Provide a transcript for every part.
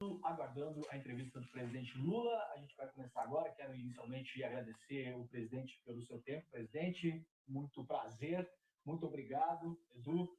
Aguardando a entrevista do presidente Lula. A gente vai começar agora. Quero inicialmente agradecer o presidente pelo seu tempo. Presidente, muito prazer, muito obrigado. Edu,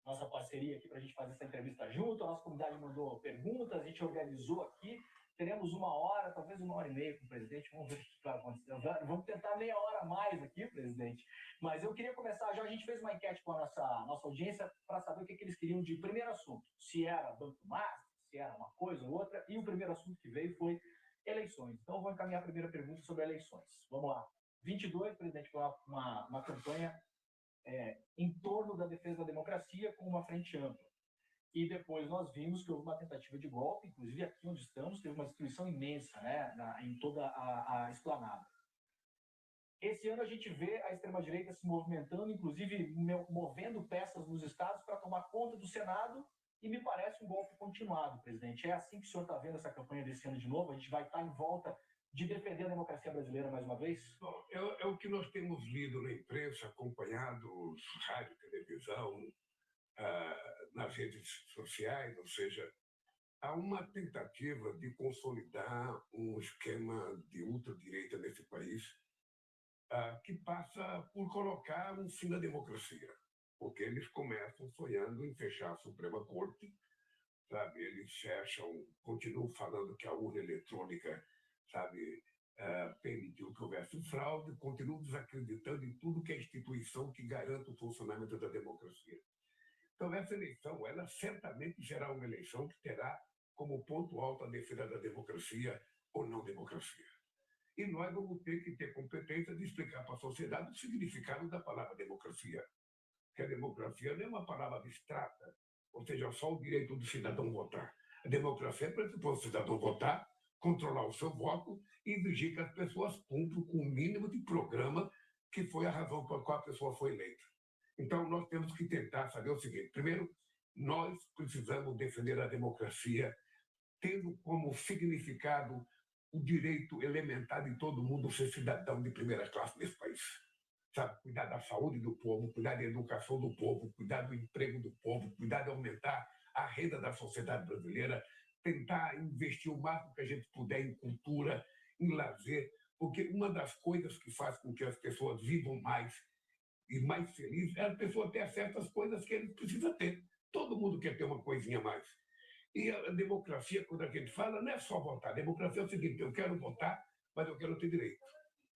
nossa parceria aqui para a gente fazer essa entrevista junto. A nossa comunidade mandou perguntas, a gente organizou aqui. Teremos 1 hora, talvez 1 hora e meia com o presidente. Vamos ver o que vai acontecer. Vamos tentar meia hora a mais aqui, presidente. Mas eu queria começar já. A gente fez uma enquete com a nossa audiência para saber o que eles queriam de primeiro assunto. Se era Banco Master, se era uma coisa ou outra. E o primeiro assunto que veio foi eleições. Então, eu vou encaminhar a primeira pergunta sobre eleições. Vamos lá. 22, presidente, foi uma campanha em torno da defesa da democracia com uma frente ampla. E depois nós vimos que houve uma tentativa de golpe, inclusive aqui onde estamos, teve uma destruição imensa, né, em toda a esplanada. Esse ano a gente vê a extrema-direita se movimentando, inclusive movendo peças nos estados para tomar conta do Senado, e me parece um golpe continuado, presidente. É assim que o senhor está vendo essa campanha desse ano de novo? A gente vai estar em volta de defender a democracia brasileira mais uma vez? Bom, é o que nós temos lido na imprensa, acompanhado rádio, televisão, nas redes sociais, ou seja, há uma tentativa de consolidar um esquema de ultradireita nesse país que passa por colocar um fim na democracia, porque eles começam sonhando em fechar a Suprema Corte, sabe? Eles fecham, continuam falando que a urna eletrônica, sabe, permitiu que houvesse fraude, continuam desacreditando em tudo que é instituição que garanta o funcionamento da democracia. Então, essa eleição, ela certamente será uma eleição que terá como ponto alto a defesa da democracia ou não democracia. E nós vamos ter que ter competência de explicar para a sociedade o significado da palavra democracia. Que a democracia não é uma palavra abstrata, ou seja, só o direito do cidadão votar. A democracia é para o cidadão votar, controlar o seu voto e exigir que as pessoas cumpram com o mínimo de programa que foi a razão pela qual a pessoa foi eleita. Então, nós temos que tentar saber o seguinte. Primeiro, nós precisamos defender a democracia tendo como significado o direito elementar de todo mundo ser cidadão de primeira classe nesse país. Sabe, cuidar da saúde do povo, cuidar da educação do povo, cuidar do emprego do povo, cuidar de aumentar a renda da sociedade brasileira, tentar investir o máximo que a gente puder em cultura, em lazer, porque uma das coisas que faz com que as pessoas vivam mais e mais felizes é a pessoa ter acesso às coisas que ele precisa ter. Todo mundo quer ter uma coisinha a mais. E a democracia, quando a gente fala, não é só votar. A democracia é o seguinte: eu quero votar, mas eu quero ter direito.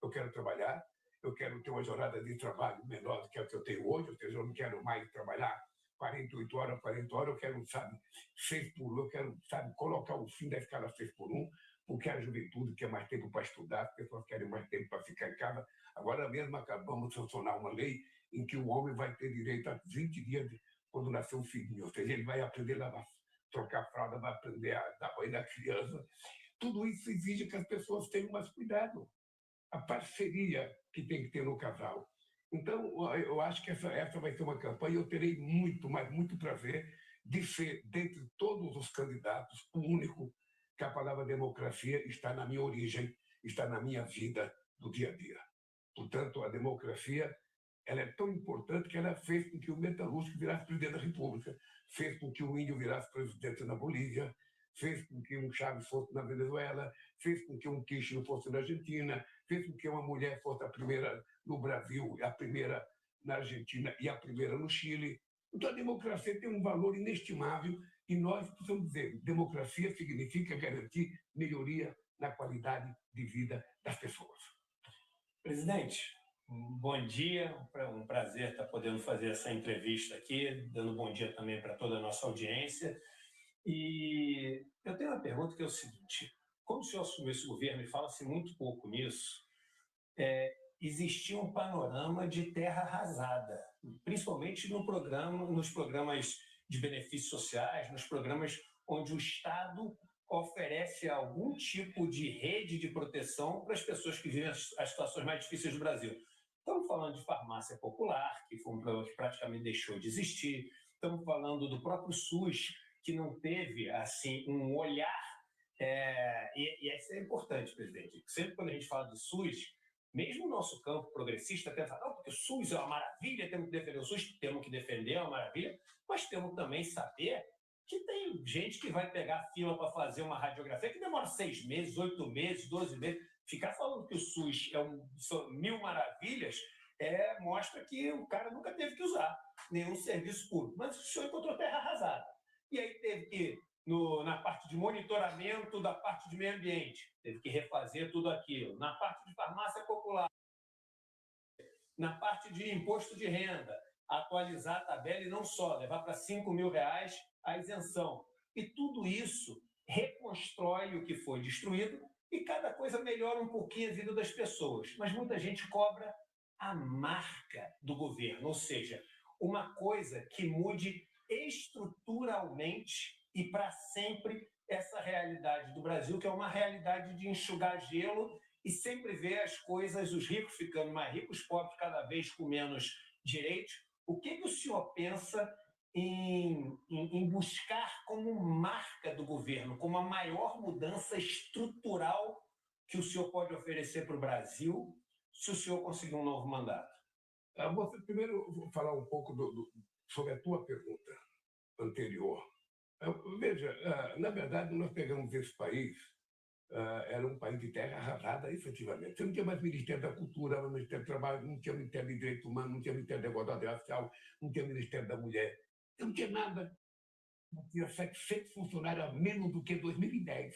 Eu quero trabalhar, eu quero ter uma jornada de trabalho menor do que a que eu tenho hoje, ou seja, eu não quero mais trabalhar 48 horas, 40 horas, eu quero, sabe, 6 por 1, eu quero, sabe, colocar o fim da escala 6 por 1, porque a juventude quer mais tempo para estudar, as pessoas querem mais tempo para ficar em casa. Agora mesmo acabamos de sancionar uma lei em que o homem vai ter direito a 20 dias quando nascer um filhinho, ou seja, ele vai aprender a lavar, trocar fralda, vai aprender a dar banho na criança. Tudo isso exige que as pessoas tenham mais cuidado. A parceria que tem que ter no casal. Então, eu acho que essa vai ser uma campanha. Eu terei muito, mas muito prazer de ser, dentre todos os candidatos, o único que a palavra democracia está na minha origem, está na minha vida do dia a dia. Portanto, a democracia ela é tão importante que ela fez com que o metalúrgico virasse presidente da República, fez com que o índio virasse presidente na Bolívia, fez com que um Chávez fosse na Venezuela, fez com que um Kirchner fosse na Argentina, fez com que uma mulher fosse a primeira no Brasil, a primeira na Argentina e a primeira no Chile. Então, a democracia tem um valor inestimável e nós precisamos dizer: democracia significa garantir melhoria na qualidade de vida das pessoas. Presidente, bom dia, um prazer estar podendo fazer essa entrevista aqui, dando bom dia também para toda a nossa audiência. E eu tenho uma pergunta que é o seguinte: como o senhor assumiu esse governo, e fala-se muito pouco nisso, existia um panorama de terra arrasada, principalmente nos programas de benefícios sociais, nos programas onde o Estado oferece algum tipo de rede de proteção para as pessoas que vivem as situações mais difíceis do Brasil. Estamos falando de farmácia popular, que foi um programa que praticamente deixou de existir. Estamos falando do próprio SUS, que não teve assim um olhar. E isso é importante, presidente. Sempre quando a gente fala de SUS, mesmo o nosso campo progressista tenta falar: não, porque o SUS é uma maravilha, temos que defender o SUS, temos que defender, é uma maravilha, mas temos também saber que tem gente que vai pegar fila para fazer uma radiografia que demora 6 meses, 8 meses, 12 meses. Ficar falando que o SUS são mil maravilhas mostra que o cara nunca teve que usar nenhum serviço público. Mas o senhor encontrou terra arrasada. E aí teve que, na parte de monitoramento da parte de meio ambiente, teve que refazer tudo aquilo. Na parte de farmácia popular, na parte de imposto de renda, atualizar a tabela e não só, levar para R$ 5.000 a isenção. E tudo isso reconstrói o que foi destruído e cada coisa melhora um pouquinho a vida das pessoas. Mas muita gente cobra a marca do governo, ou seja, uma coisa que mude estruturalmente e para sempre essa realidade do Brasil, que é uma realidade de enxugar gelo e sempre ver as coisas, os ricos ficando mais ricos, os pobres cada vez com menos direitos. O que o senhor pensa em buscar como marca do governo, como a maior mudança estrutural que o senhor pode oferecer para o Brasil, se o senhor conseguir um novo mandato? Você primeiro vou falar um pouco sobre a tua pergunta anterior. Veja, na verdade, nós pegamos esse país, era um país de terra arrasada, efetivamente. Você não tinha mais Ministério da Cultura, não tinha Ministério do Trabalho, não tinha Ministério de Direitos Humanos, não tinha Ministério da Igualdade Racial, não tinha Ministério da Mulher. Não tinha nada. Não tinha 700 funcionários a menos do que 2010.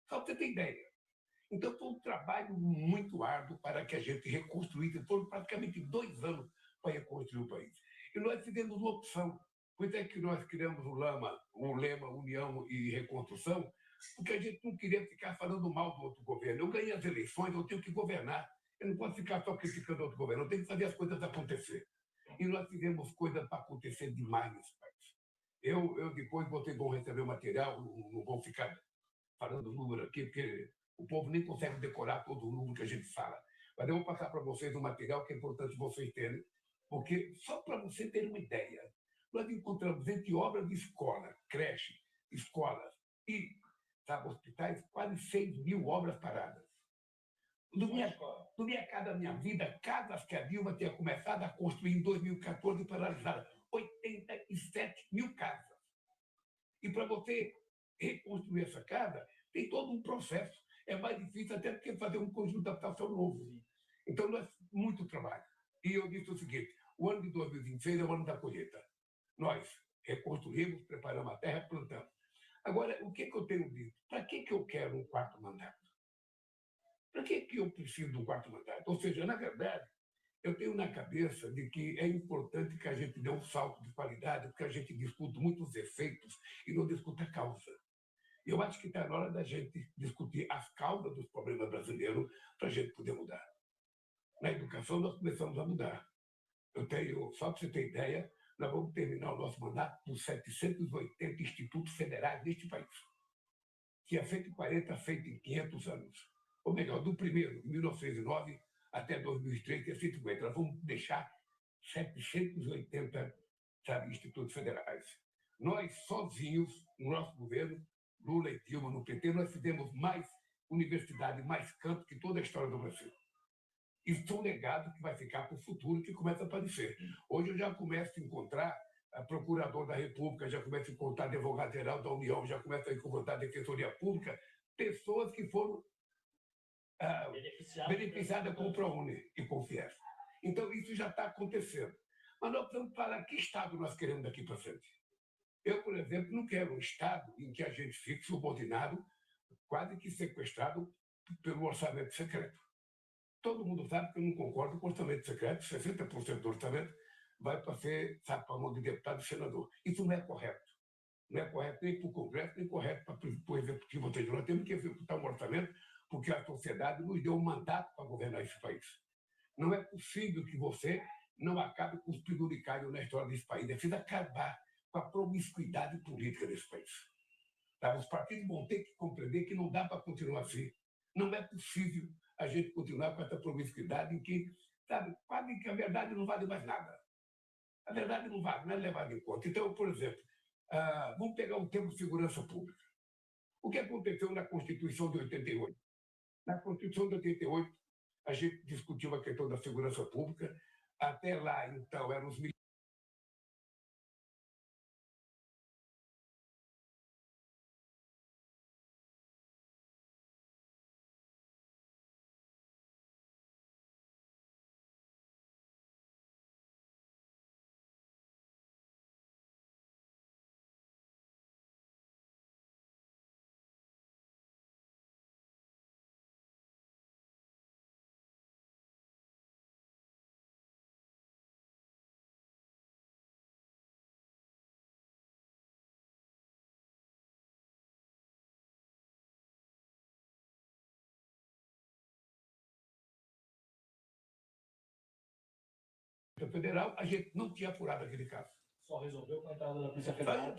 Só para você ter ideia. Então, foi um trabalho muito árduo para que a gente reconstruísse. Foram praticamente 2 anos para reconstruir o país. E nós fizemos uma opção. Pois é que nós criamos o lema União e Reconstrução, porque a gente não queria ficar falando mal do outro governo. Eu ganhei as eleições, eu tenho que governar. Eu não posso ficar só criticando outro governo, eu tenho que fazer as coisas acontecer. E nós fizemos coisas para acontecer demais nesse país. Eu depois, vocês vão receber o material, não vou ficar falando número aqui, porque o povo nem consegue decorar todo o número que a gente fala. Mas eu vou passar para vocês um material que é importante vocês terem, porque só para você ter uma ideia, nós encontramos entre obras de escola, creche, escolas e hospitais, quase 6.000 obras paradas. No minha casa, minha vida, casas que a Dilma tinha começado a construir em 2014 paralisadas, 87 mil casas. E para você reconstruir essa casa, tem todo um processo. É mais difícil até do que fazer um conjunto de adaptação novo. Então, nós muito trabalho. E eu disse o seguinte, o ano de 2026 é o ano da colheita. Nós reconstruímos, preparamos a terra, plantamos. Agora, o que eu tenho dito? Para que eu quero um 4º mandato? Para que eu preciso de um 4º mandato? Ou seja, na verdade, eu tenho na cabeça de que é importante que a gente dê um salto de qualidade, porque a gente discute muitos efeitos e não discute a causa. Eu acho que está na hora da gente discutir as causas dos problemas brasileiros para a gente poder mudar. Na educação, nós começamos a mudar. Só para você ter ideia, nós vamos terminar o nosso mandato com 780 institutos federais neste país. Tinha 140 feito em 500 anos. Ou melhor, do primeiro, em 1909, até 2003, tinha 150. Nós vamos deixar 780 institutos federais. Nós, sozinhos, no nosso governo, Lula e Dilma, no PT, nós fizemos mais universidade, mais campo que toda a história do Brasil. Isso é um legado que vai ficar para o futuro, que começa a aparecer. Hoje eu já começo a encontrar procurador da República, já começo a encontrar advogado-geral da União, já começo a encontrar defensoria pública, pessoas que foram beneficiadas com o ProUni e com o FIES. Então, isso já está acontecendo. Mas nós precisamos falar que Estado nós queremos daqui para frente. Eu, por exemplo, não quero um Estado em que a gente fique subordinado, quase que sequestrado pelo orçamento secreto. Todo mundo sabe que eu não concordo com o orçamento secreto, 60% do orçamento vai para ser, para a mão de deputado e senador. Isso não é correto. Não é correto nem para o Congresso, nem correto para o Executivo. Ou seja, nós temos que executar um orçamento porque a sociedade nos deu um mandato para governar esse país. Não é possível que você não acabe com os penduricários na história desse país. É preciso acabar com a promiscuidade política desse país. Os partidos vão ter que compreender que não dá para continuar assim. Não é possível a gente continuar com essa promiscuidade em que, quase que a verdade não vale mais nada. A verdade não vale, não é levada em conta. Então, por exemplo, vamos pegar o termo segurança pública. O que aconteceu na Constituição de 88? Na Constituição de 88, a gente discutiu a questão da segurança pública. Até lá, então, eram os Federal, a gente não tinha apurado aquele caso. Só resolveu com a entrada da Polícia Federal.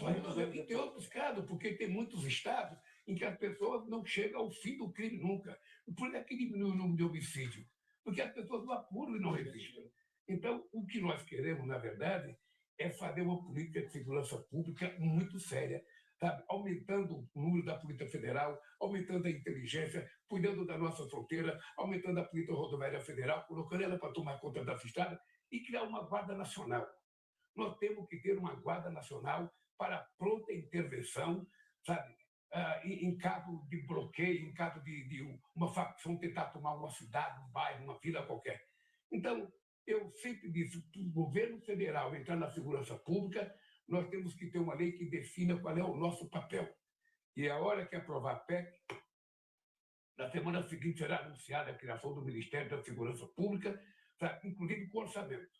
E tem outros casos, porque tem muitos estados em que as pessoas não chegam ao fim do crime nunca. Por isso é que diminui o número de homicídio, porque as pessoas não apuram e não resistem. Então, o que nós queremos, na verdade, é fazer uma política de segurança pública muito séria, sabe? Aumentando o número da Polícia Federal, aumentando a inteligência, cuidando da nossa fronteira, aumentando a Polícia Rodoviária Federal, colocando ela para tomar conta das estradas e criar uma Guarda Nacional. Nós temos que ter uma Guarda Nacional para pronta intervenção, sabe? Em caso de bloqueio, em caso de uma facção tentar tomar uma cidade, um bairro, uma vila qualquer. Então, eu sempre disse, para o governo federal entrar na segurança pública, nós temos que ter uma lei que defina qual é o nosso papel. E a hora que aprovar a PEC, na semana seguinte será anunciada a criação do Ministério da Segurança Pública, inclusive com orçamento.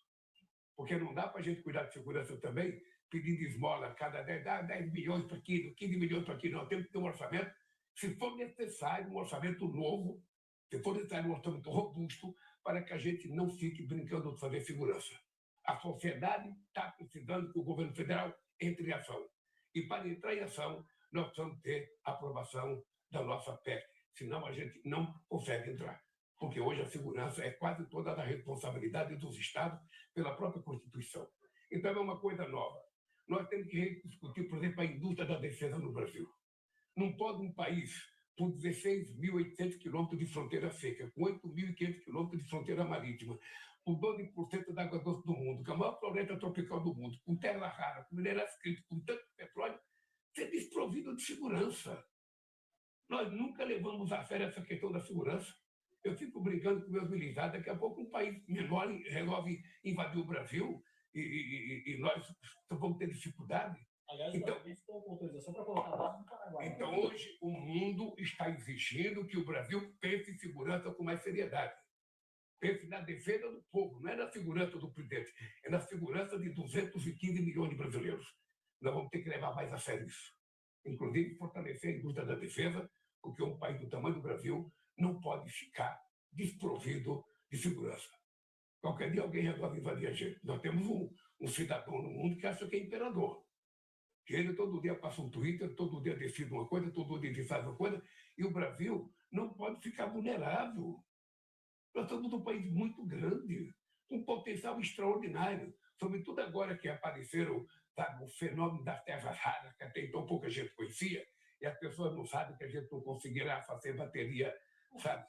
Porque não dá para a gente cuidar de segurança também, pedindo esmola, cada 10 milhões para aquilo, 15 milhões para aquilo. Nós temos que ter um orçamento, se for necessário, um orçamento novo, se for necessário um orçamento robusto, para que a gente não fique brincando de fazer segurança. A sociedade está precisando que o governo federal entre em ação. E para entrar em ação, nós precisamos ter a aprovação da nossa PEC, senão a gente não consegue entrar. Porque hoje a segurança é quase toda da responsabilidade dos estados pela própria Constituição. Então é uma coisa nova. Nós temos que rediscutir, por exemplo, a indústria da defesa no Brasil. Não pode um país com 16.800 quilômetros de fronteira seca, com 8.500 quilômetros de fronteira marítima, com 12% da água doce do mundo, com a maior floresta tropical do mundo, com terra rara, com minérios críticos, com tanto petróleo, ser desprovido de segurança. Nós nunca levamos a sério essa questão da segurança. Eu fico brincando com meus militares, daqui a pouco um país menor resolve invadir o Brasil e nós vamos ter dificuldade. Aliás, então, com autorização para colocar base no Paraguai. Então, hoje, o mundo está exigindo que o Brasil pense em segurança com mais seriedade. Pense na defesa do povo, não é na segurança do presidente, é na segurança de 215 milhões de brasileiros. Nós vamos ter que levar mais a sério isso. Inclusive, fortalecer a indústria da defesa, porque um país do tamanho do Brasil não pode ficar desprovido de segurança. Qualquer dia alguém resolve invadir a gente. Nós temos um cidadão no mundo que acha que é imperador. Que ele todo dia passa um Twitter, todo dia decide uma coisa, todo dia faz uma coisa, e o Brasil não pode ficar vulnerável. Nós somos um país muito grande, com um potencial extraordinário, sobretudo agora que apareceram, sabe, o fenômeno das terras raras, que até então pouca gente conhecia, e as pessoas não sabem que a gente não conseguirá fazer bateria, sabe?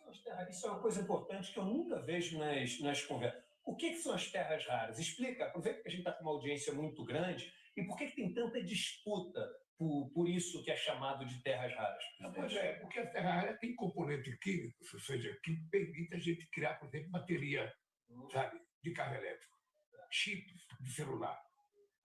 Isso é uma coisa importante que eu nunca vejo nas conversas. O que são as terras raras? Explica, aproveita que a gente está com uma audiência muito grande, e por que tem tanta disputa por isso que é chamado de terras raras? Pois é, porque a terra rara tem componentes químicos, ou seja, que permite a gente criar, por exemplo, bateria, sabe, de carro elétrico, chips de celular.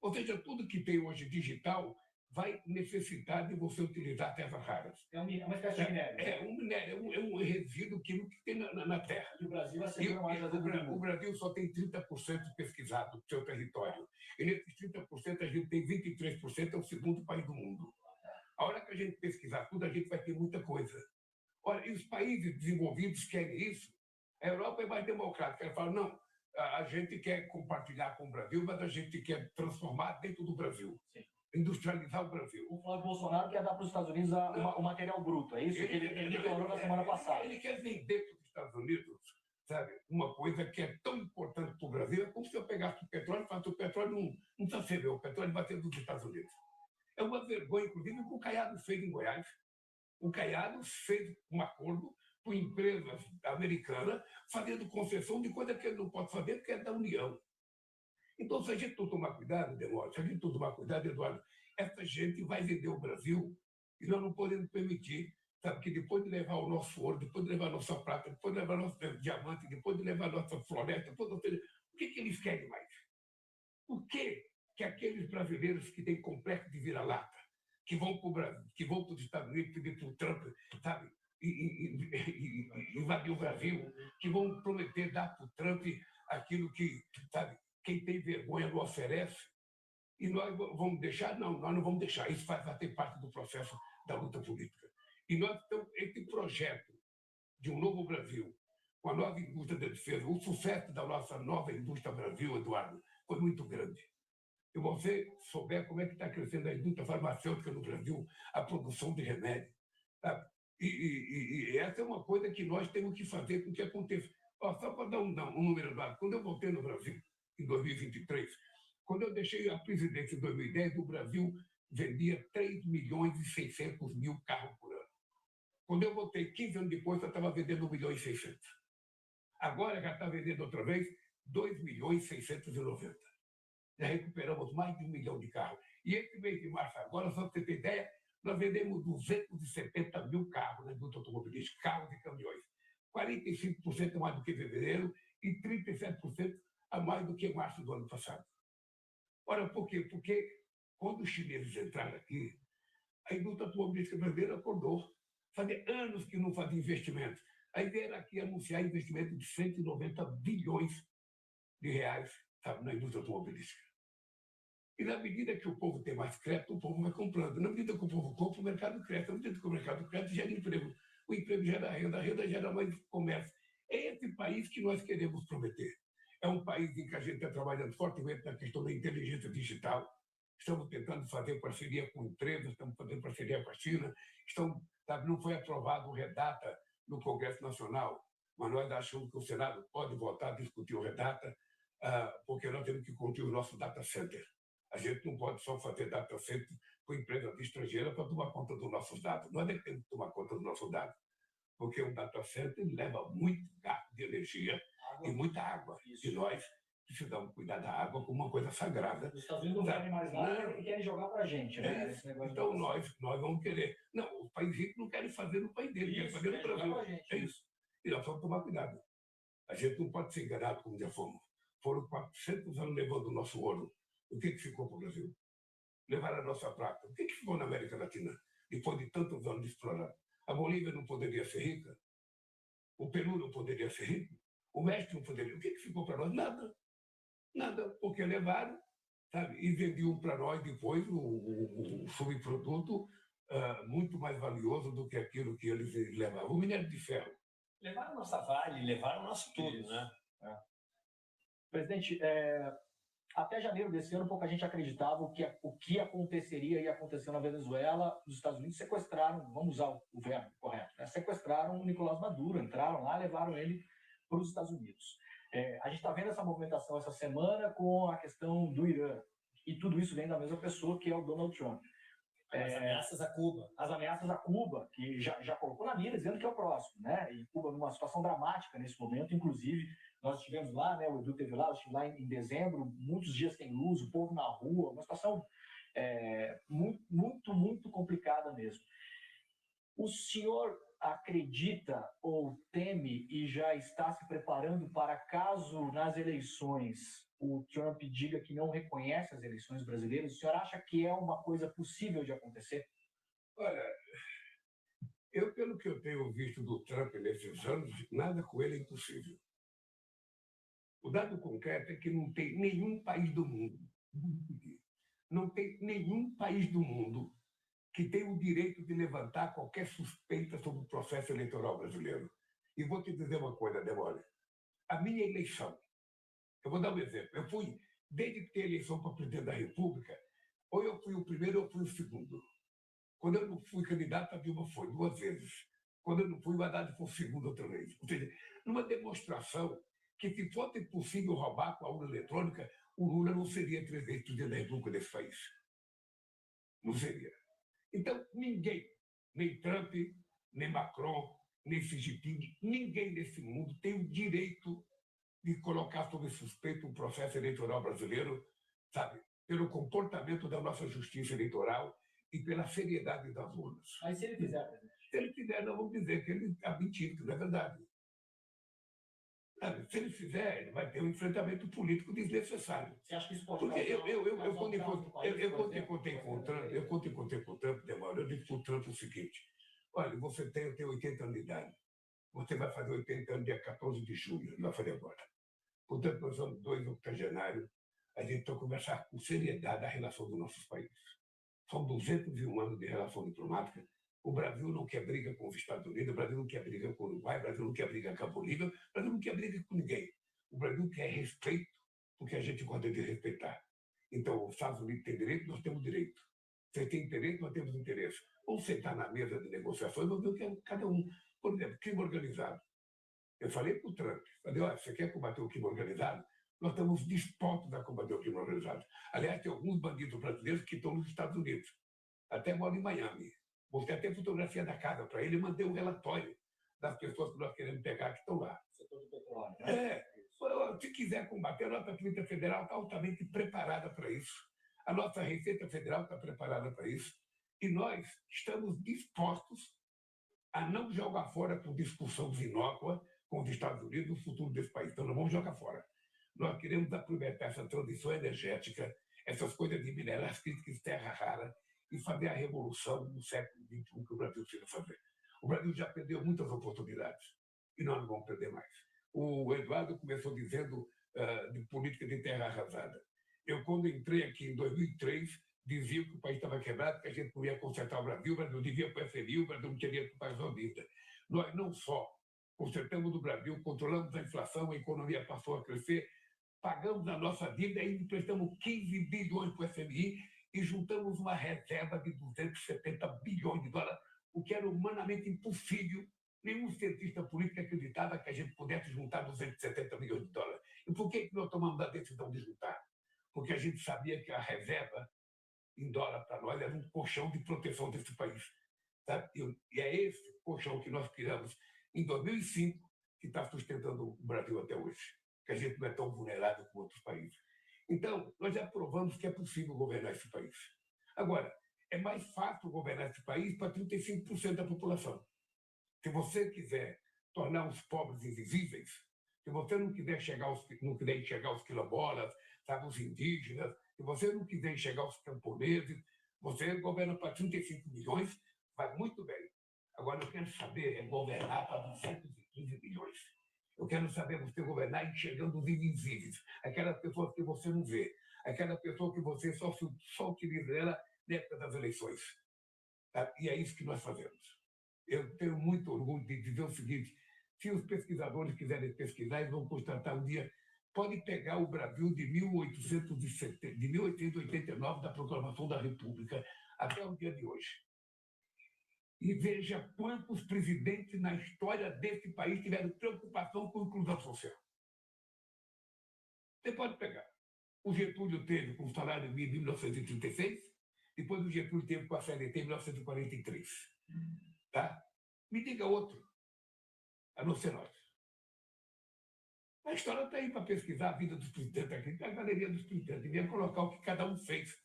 Ou seja, tudo que tem hoje digital vai necessitar de você utilizar terras raras. É uma espécie de minério. É um minério, é um resíduo químico que tem na Terra. E o Brasil vai ser mais o Brasil só tem 30% pesquisado do seu território. E nesses 30% a gente tem 23%, é o segundo país do mundo. A hora que a gente pesquisar tudo, a gente vai ter muita coisa. Olha, e os países desenvolvidos querem isso. A Europa é mais democrática. Ela fala, não, a gente quer compartilhar com o Brasil, mas a gente quer transformar dentro do Brasil. Sim. Industrializar o Brasil. O Flávio Bolsonaro quer dar para os Estados Unidos o material bruto, é isso que ele declarou na semana passada. Ele quer vender para os Estados Unidos, sabe, uma coisa que é tão importante para o Brasil, é como se eu pegasse o petróleo e falasse, o petróleo não precisa ser meu, o petróleo vai ser dos Estados Unidos. É uma vergonha, inclusive, o que o Caiado fez em Goiás. O Caiado fez um acordo com empresas americanas, fazendo concessão de coisa que ele não pode fazer, porque é da União. Então, se a gente não tomar cuidado, Demóstenes, se a gente não tomar cuidado, Eduardo, essa gente vai vender o Brasil e nós não podemos permitir, sabe, que depois de levar o nosso ouro, depois de levar a nossa prata, depois de levar o nosso diamante, depois de levar a nossa floresta, o que eles querem mais? Por que aqueles brasileiros que têm complexo de vira-lata, que vão para os Estados Unidos pedir para o Trump, sabe, invadir o Brasil, que vão prometer dar para o Trump aquilo que, sabe, quem tem vergonha não oferece, e nós vamos deixar? Não, nós não vamos deixar. Isso vai ter parte do processo da luta política. E nós temos esse projeto de um novo Brasil, com a nova indústria da defesa. O sucesso da nossa nova indústria Brasil, Eduardo, foi muito grande. Se você souber como é que está crescendo a indústria farmacêutica no Brasil, a produção de remédio, sabe? E essa é uma coisa que nós temos que fazer com que aconteça. Ó, só para dar um número, Eduardo, quando eu voltei no Brasil, em 2023, quando eu deixei a presidência em 2010, o Brasil vendia 3.600.000 carros por ano. Quando eu voltei 15 anos depois, eu estava vendendo 1.600.000. Agora já está vendendo outra vez 2.690.000. Já recuperamos mais de 1 milhão de carros. E esse mês de março agora, só para você ter ideia, nós vendemos 270.000 carros na indústria automobilística, carros e caminhões. 45% a mais do que fevereiro e 37% a mais do que março do ano passado. Ora, por quê? Porque quando os chineses entraram aqui, a indústria automobilística brasileira acordou. Fazia anos que não fazia investimento. Aí vieram aqui anunciar investimento de 190 bilhões de reais, sabe, na indústria automobilística. E na medida que o povo tem mais crédito, o povo vai comprando. Na medida que o povo compra, o mercado cresce. Na medida que o mercado cresce, gera emprego. O emprego gera renda, a renda gera mais comércio. É esse país que nós queremos prometer. É um país em que a gente está trabalhando fortemente na questão da inteligência digital. Estamos tentando fazer parceria com empresas, estamos fazendo parceria com a China. Sabe, não foi aprovado o REDATA no Congresso Nacional, mas nós achamos que o Senado pode voltar a discutir o REDATA, porque nós temos que construir o nosso data center. A gente não pode só fazer data center com empresas estrangeiras para tomar conta dos nossos dados. Nós temos que tomar conta dos nossos dados, porque um data center leva muito gasto de energia e muita água. Isso. E nós precisamos cuidar da água como uma coisa sagrada. Os Estados Unidos não querem mais nada e querem jogar para a gente, né? Esse então nós vamos querer. Não, os países ricos não querem fazer no país deles, querem fazer no Brasil. É isso. E nós vamos tomar cuidado. A gente não pode ser enganado como já fomos. Foram 400 anos levando o nosso ouro. O que ficou para o Brasil? Levaram a nossa prata. O que ficou na América Latina? Depois de tantos anos de explorar. A Bolívia não poderia ser rica? O Peru não poderia ser rico? O México não poderia. O que ficou para nós? Nada. Nada, porque levaram, sabe, e vendiam para nós depois o subproduto muito mais valioso do que aquilo que eles levavam. O minério de ferro. Levaram a nossa Vale, levaram o nosso tudo, isso, né? É. Presidente, até janeiro desse ano, pouca gente acreditava o que aconteceria e aconteceu na Venezuela. Os Estados Unidos sequestraram, vamos usar o verbo correto, né? Sequestraram o Nicolás Maduro, entraram lá, levaram ele para os Estados Unidos. A gente está vendo essa movimentação essa semana com a questão do Irã, e tudo isso vem da mesma pessoa, que é o Donald Trump. As ameaças a Cuba. As ameaças a Cuba, que já colocou na mira, dizendo que é o próximo, né? E Cuba numa situação dramática nesse momento, inclusive, nós estivemos lá, né? O Edu esteve lá, eu estive lá em dezembro, muitos dias sem luz, o povo na rua, uma situação muito complicada mesmo. O senhor acredita ou teme e já está se preparando para caso nas eleições o Trump diga que não reconhece as eleições brasileiras? O senhor acha que é uma coisa possível de acontecer? Olha, eu, pelo que eu tenho visto do Trump nesses anos, nada com ele é impossível. O dado concreto é que não tem nenhum país do mundo, não tem nenhum país do mundo que tem o direito de levantar qualquer suspeita sobre o processo eleitoral brasileiro. E vou te dizer uma coisa, Demore. A minha eleição, eu vou dar um exemplo. Eu fui, desde que tem eleição para presidente da República, ou eu fui o primeiro ou eu fui o segundo. Quando eu não fui candidato, a Dilma foi 2 vezes. Quando eu não fui, o Haddad foi o segundo outra vez. Ou seja, numa demonstração que, se fosse possível roubar com a urna eletrônica, o Lula não seria 3 vezes presidente da República desse país. Não seria. Então, ninguém, nem Trump, nem Macron, nem Xi Jinping, ninguém nesse mundo tem o direito de colocar sob suspeito o processo eleitoral brasileiro, sabe, pelo comportamento da nossa justiça eleitoral e pela seriedade das urnas. Mas se ele fizer, presidente? Se ele fizer, nós vamos dizer que ele está mentindo, que não é verdade. Sabe, se ele fizer, ele vai ter um enfrentamento político desnecessário. Você acha que isso pode Porque eu quando encontrei com o Trump, Demora, eu disse para o Trump o seguinte: olha, eu tenho 80 anos de idade. Você vai fazer 80 anos dia 14 de julho, ele vai fazer agora. Portanto, nós somos 2 octogenários. A gente tem que conversar com seriedade a relação dos nossos países. São 201 anos de relação diplomática. O Brasil não quer briga com os Estados Unidos, o Brasil não quer briga com o Uruguai, o Brasil não quer briga com a Bolívia, o Brasil não quer briga com ninguém. O Brasil quer respeito, porque a gente gosta de respeitar. Então, os Estados Unidos têm direito, nós temos direito. Vocês têm interesse, nós temos interesse. Vamos sentar na mesa de negociações, vamos ver o que é cada um. Por exemplo, crime organizado. Eu falei para o Trump, falei, olha, você quer combater o crime organizado? Nós estamos dispostos a combater o crime organizado. Aliás, tem alguns bandidos brasileiros que estão nos Estados Unidos. Até moram em Miami. Mostrei até fotografia da casa para ele e mandei um relatório das pessoas que nós queremos pegar que estão lá. Setor do petróleo, né? Se quiser combater, a nossa Polícia Federal está altamente preparada para isso. A nossa Receita Federal está preparada para isso. E nós estamos dispostos a não jogar fora por discussão inócua com os Estados Unidos o futuro desse país. Então, não vamos jogar fora. Nós queremos aproveitar essa transição energética, essas coisas de minerais críticos, terra rara, e fazer a revolução do século XXI que o Brasil precisa fazer. O Brasil já perdeu muitas oportunidades e nós não vamos perder mais. O Eduardo começou dizendo de política de terra arrasada. Eu, quando entrei aqui em 2003, dizia que o país estava quebrado, que a gente não ia consertar o Brasil devia para o FMI, o Brasil não queria para o país vida. Nós não só consertamos o Brasil, controlamos a inflação, a economia passou a crescer, pagamos a nossa dívida e emprestamos 15 bilhões para o FMI e juntamos uma reserva de 270 bilhões de dólares, o que era humanamente impossível. Nenhum cientista político acreditava que a gente pudesse juntar 270 milhões de dólares. E por que nós tomamos a decisão de juntar? Porque a gente sabia que a reserva em dólar para nós era um colchão de proteção desse país. Tá? E é esse colchão que nós criamos em 2005 que está sustentando o Brasil até hoje, que a gente não é tão vulnerável como outros países. Então, nós já provamos que é possível governar esse país. Agora, é mais fácil governar esse país para 35% da população. Se você quiser tornar os pobres invisíveis, se você não quiser enxergar os quilombolas, sabe, os indígenas, se você não quiser enxergar os camponeses, você governa para 35 milhões, vai muito bem. Agora, eu quero saber governar para 215 milhões. Eu quero saber você governar enxergando os invisíveis, aquelas pessoas que você não vê, aquela pessoa que você só utiliza ela na época das eleições. Tá? E é isso que nós fazemos. Eu tenho muito orgulho de dizer o seguinte: se os pesquisadores quiserem pesquisar, eles vão constatar um dia, pode pegar o Brasil de 1889, da Proclamação da República, até o dia de hoje. E veja quantos presidentes na história desse país tiveram preocupação com a inclusão social. Você pode pegar. O Getúlio teve com o salário mínimo em 1936, depois o Getúlio teve com a CLT em 1943. Tá? Me diga outro, a não ser nós. A história está aí para pesquisar a vida dos presidentes aqui, a galeria dos presidentes, devia colocar o que cada um fez,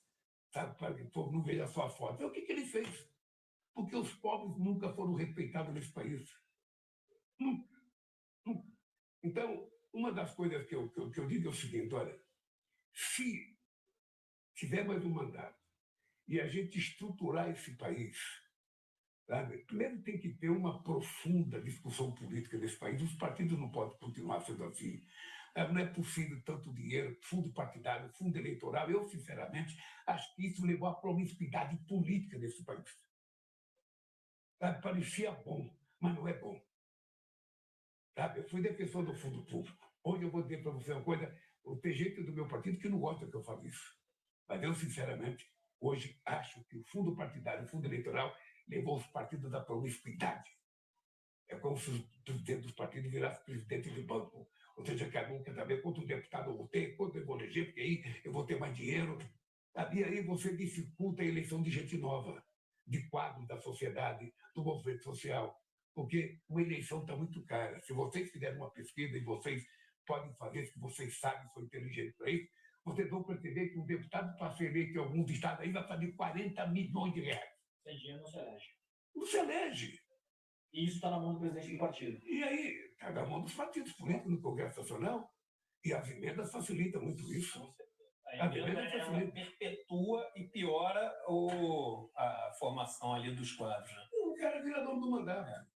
sabe, para que o povo não veja só a foto. É o que ele fez. Porque os pobres nunca foram respeitados nesse país. Nunca. Nunca. Então, uma das coisas que eu digo é o seguinte: olha, se tiver mais um mandato e a gente estruturar esse país, sabe, primeiro tem que ter uma profunda discussão política nesse país. Os partidos não podem continuar sendo assim. Não é possível tanto dinheiro, fundo partidário, fundo eleitoral. Eu, sinceramente, acho que isso levou à promiscuidade política nesse país. Sabe, parecia bom, mas não é bom. Sabe, eu fui defensor do fundo público. Hoje eu vou dizer para você uma coisa: tem gente do meu partido que não gosta que eu fale isso. Mas eu, sinceramente, hoje acho que o fundo partidário, o fundo eleitoral, levou os partidos à promiscuidade. É como se os presidentes dos partidos virassem presidente de banco. Ou seja, cada um quer saber quanto deputado eu vou ter, quanto eu vou eleger, porque aí eu vou ter mais dinheiro. Sabe? E aí você dificulta a eleição de gente nova, de quadros da sociedade, do movimento social, porque uma eleição está muito cara. Se vocês fizerem uma pesquisa e vocês podem fazer, se vocês sabem, são inteligentes para isso, vocês vão perceber que um deputado para ser eleito em alguns estados aí vai fazer 40 milhões de reais. Sem dinheiro não se elege. Não se elege. E isso está na mão do presidente do partido. E aí, está na mão dos partidos políticos no Congresso Nacional, e as emendas facilitam muito isso. A emenda ela perpetua e piora a formação ali dos quadros. Né? O cara vira dono do mandato.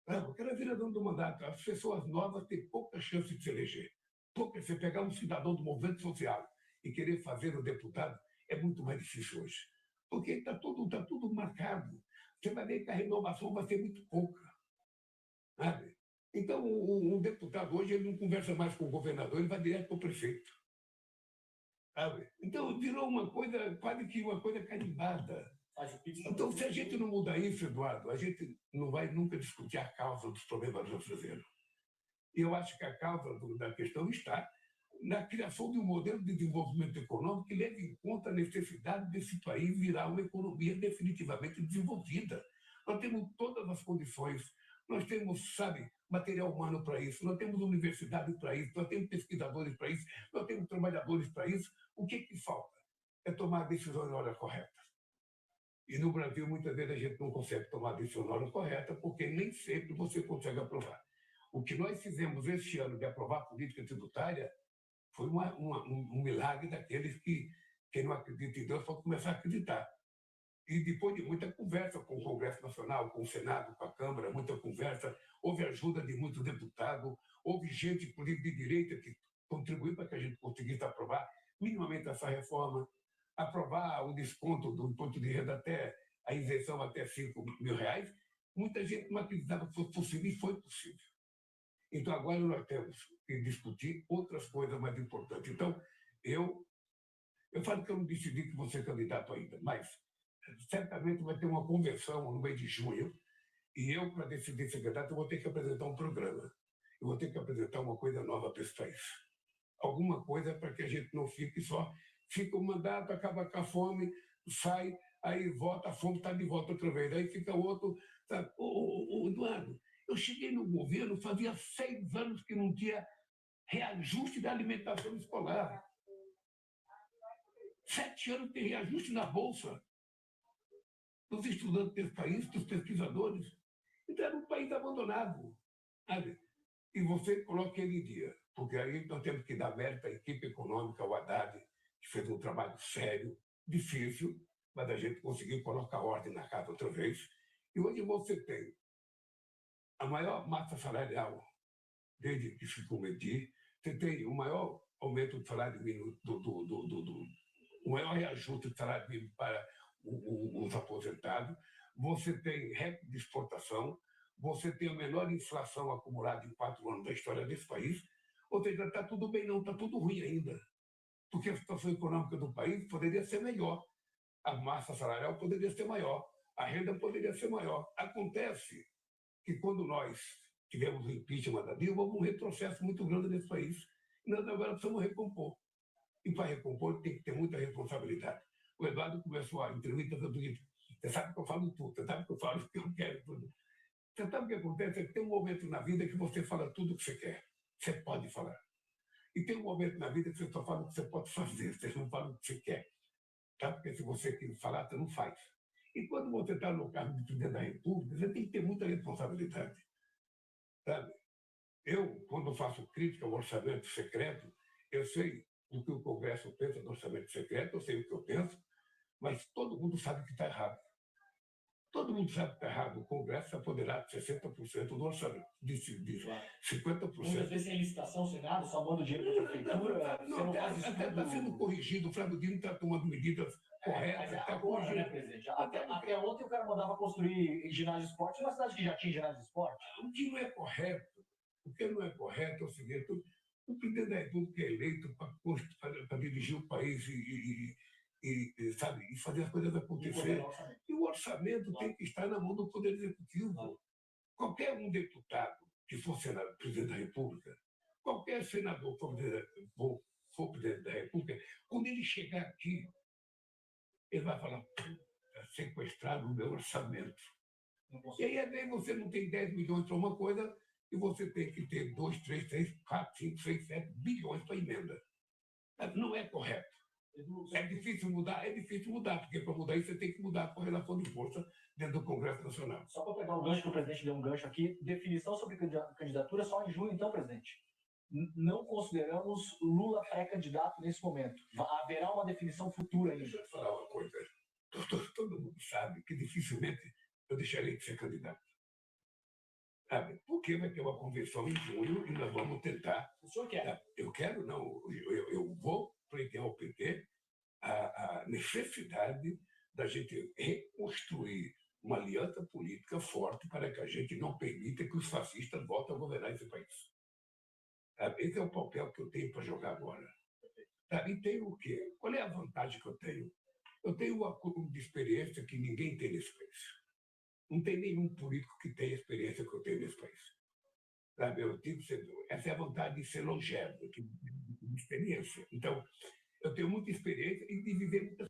O cara vira dono do mandato. As pessoas novas têm pouca chance de se eleger. Você pegar um cidadão do movimento social e querer fazer o deputado é muito mais difícil hoje. Porque está tudo marcado. você vai ver que a renovação vai ser muito pouca. Sabe? Então, um deputado hoje ele não conversa mais com o governador, ele vai direto para o prefeito. Sabe? Então, virou uma coisa, quase que uma coisa carimbada. Então, se a gente não mudar isso, Eduardo, a gente não vai nunca discutir a causa dos problemas brasileiros. E eu acho que a causa da questão está na criação de um modelo de desenvolvimento econômico que leve em conta a necessidade desse país virar uma economia definitivamente desenvolvida. Nós temos todas as condições, nós temos, sabe, material humano para isso, nós temos universidade para isso, nós temos pesquisadores para isso, nós temos trabalhadores para isso. O que falta? É tomar a decisão na hora correta. E no Brasil, muitas vezes, a gente não consegue tomar a decisão na hora correta, porque nem sempre você consegue aprovar. O que nós fizemos este ano de aprovar a política tributária foi um milagre daqueles que, quem não acredita em Deus, pode começar a acreditar. E depois de muita conversa com o Congresso Nacional, com o Senado, com a Câmara, muita conversa, houve ajuda de muitos deputados, houve gente, inclusive de direita, que contribuiu para que a gente conseguisse aprovar minimamente essa reforma, aprovar o desconto do imposto de renda até a isenção até R$5.000. Muita gente não acreditava que fosse possível e foi possível. Então, agora nós temos que discutir outras coisas mais importantes. Então, eu falo que eu não decidi que vou ser candidato ainda, mas certamente vai ter uma convenção no mês de junho, e eu, para decidir ser candidato, eu vou ter que apresentar um programa. Eu vou ter que apresentar uma coisa nova para esse país. Alguma coisa para que a gente não fique só, fica o mandato, acaba com a fome, sai, aí volta, a fome está de volta outra vez. Aí fica outro, sabe? Eduardo, eu cheguei no governo, fazia 6 anos que não tinha reajuste da alimentação escolar. 7 anos tem reajuste na Bolsa dos estudantes desse país, dos pesquisadores. Então, era um país abandonado. Sabe? E você coloca ele em dia, porque aí nós temos que dar mérito à equipe econômica, o Haddad, que fez um trabalho sério, difícil, mas a gente conseguiu colocar ordem na casa outra vez. E hoje você tem a maior massa salarial desde que se cometia, você tem o maior aumento do salário mínimo, o maior reajuste do salário mínimo para os aposentados, você tem recorde de exportação, você tem a menor inflação acumulada em 4 anos da história desse país, ou seja, está tudo bem, não, está tudo ruim ainda, porque a situação econômica do país poderia ser melhor, a massa salarial poderia ser maior, a renda poderia ser maior. Acontece que quando nós tivemos o impeachment da Dilma, houve um retrocesso muito grande nesse país, e nós agora precisamos recompor. E para recompor tem que ter muita responsabilidade. O Eduardo começou a entrevista do seguinte: você sabe que eu falo tudo, você sabe que eu falo o que eu quero tudo. Você sabe o que acontece? É que tem um momento na vida que você fala tudo o que você quer. Você pode falar. E tem um momento na vida que você só fala o que você pode fazer, você não fala o que você quer. Tá? Porque se você quer falar, você não faz. E quando você está no cargo de presidente da República, você tem que ter muita responsabilidade. Sabe? Eu, quando faço crítica ao orçamento secreto, eu sei o que o Congresso pensa do orçamento secreto, eu sei o que eu penso, mas todo mundo sabe que está errado. Todo mundo sabe que está errado. O Congresso se apoderar de 60% do orçamento, de 50%. Muitas vezes tem licitação, Senado, só manda o dinheiro para a prefeitura. Não, até está sendo corrigido, o Flávio Dino está tomando medidas corretas. Mas agora, né, presidente? Até ontem o cara mandava construir ginásio de esporte numa cidade que já tinha ginásio de esporte. O que não é correto, é o seguinte: o presidente da República é eleito para dirigir o país sabe, e fazer as coisas acontecerem. E o orçamento tem que estar na mão do Poder Executivo. Qualquer um deputado que for presidente da República, qualquer senador que for presidente da República, quando ele chegar aqui, ele vai falar: sequestraram o meu orçamento. E aí, às vezes, você não tem 10 milhões para uma coisa e você tem que ter 2, 3, 4, 5, 6, 7 bilhões para emenda. Não é correto. É difícil mudar, porque para mudar isso você tem que mudar a correlação de força dentro do Congresso Nacional. Só para pegar o gancho que o presidente deu um gancho aqui, definição sobre candidatura só em junho, então, presidente. Não consideramos Lula pré-candidato nesse momento. Haverá uma definição futura ainda. Deixa eu te falar uma coisa. Todo mundo sabe que dificilmente eu deixarei de ser candidato. Sabe? Porque vai ter uma convenção em junho e nós vamos tentar. O senhor quer? Eu quero, não. Eu vou pleitear ao PT a necessidade da gente reconstruir uma aliança política forte para que a gente não permita que os fascistas voltem a governar esse país. Esse é o papel que eu tenho para jogar agora. E tenho o quê? Qual é a vantagem que eu tenho? Eu tenho um acúmulo de experiência que ninguém tem nesse país. Não tem nenhum político que tenha a experiência que eu tenho nesse país. Eu digo, essa é a vontade de ser longevo, de experiência. Então, eu tenho muita experiência e de viver muitas.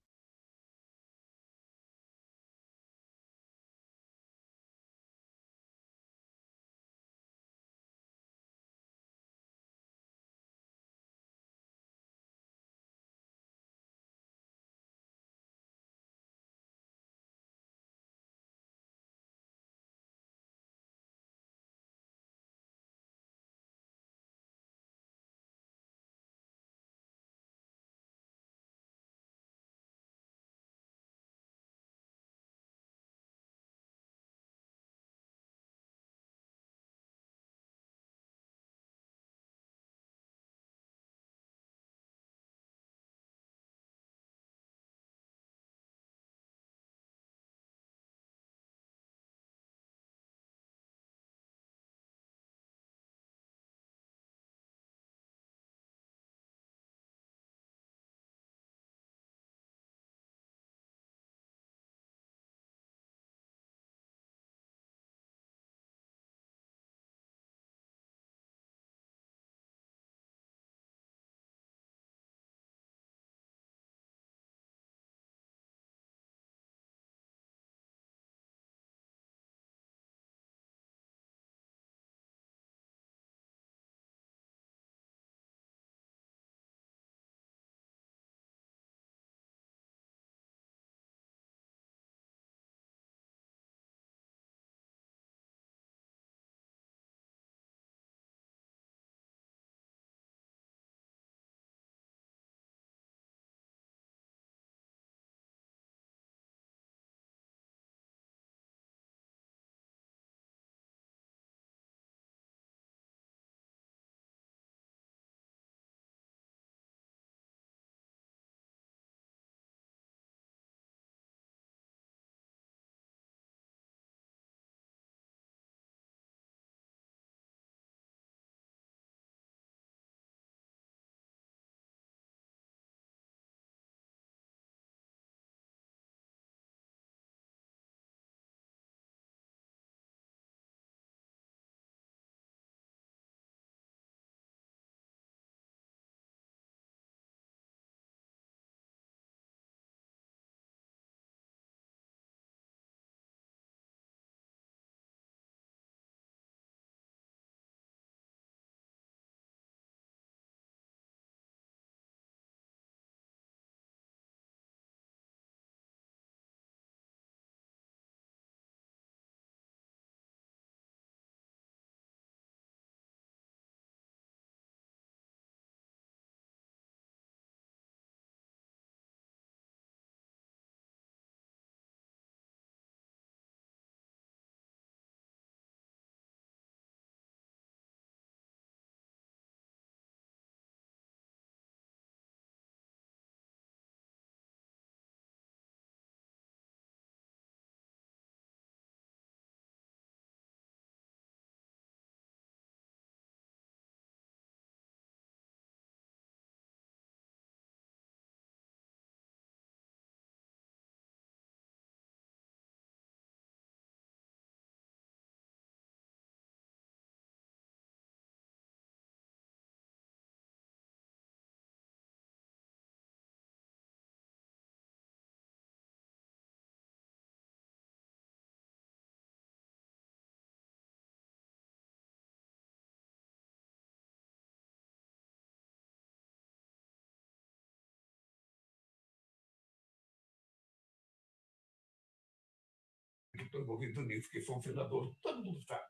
Que estou envolvido nisso, que sou um senador, todo mundo sabe.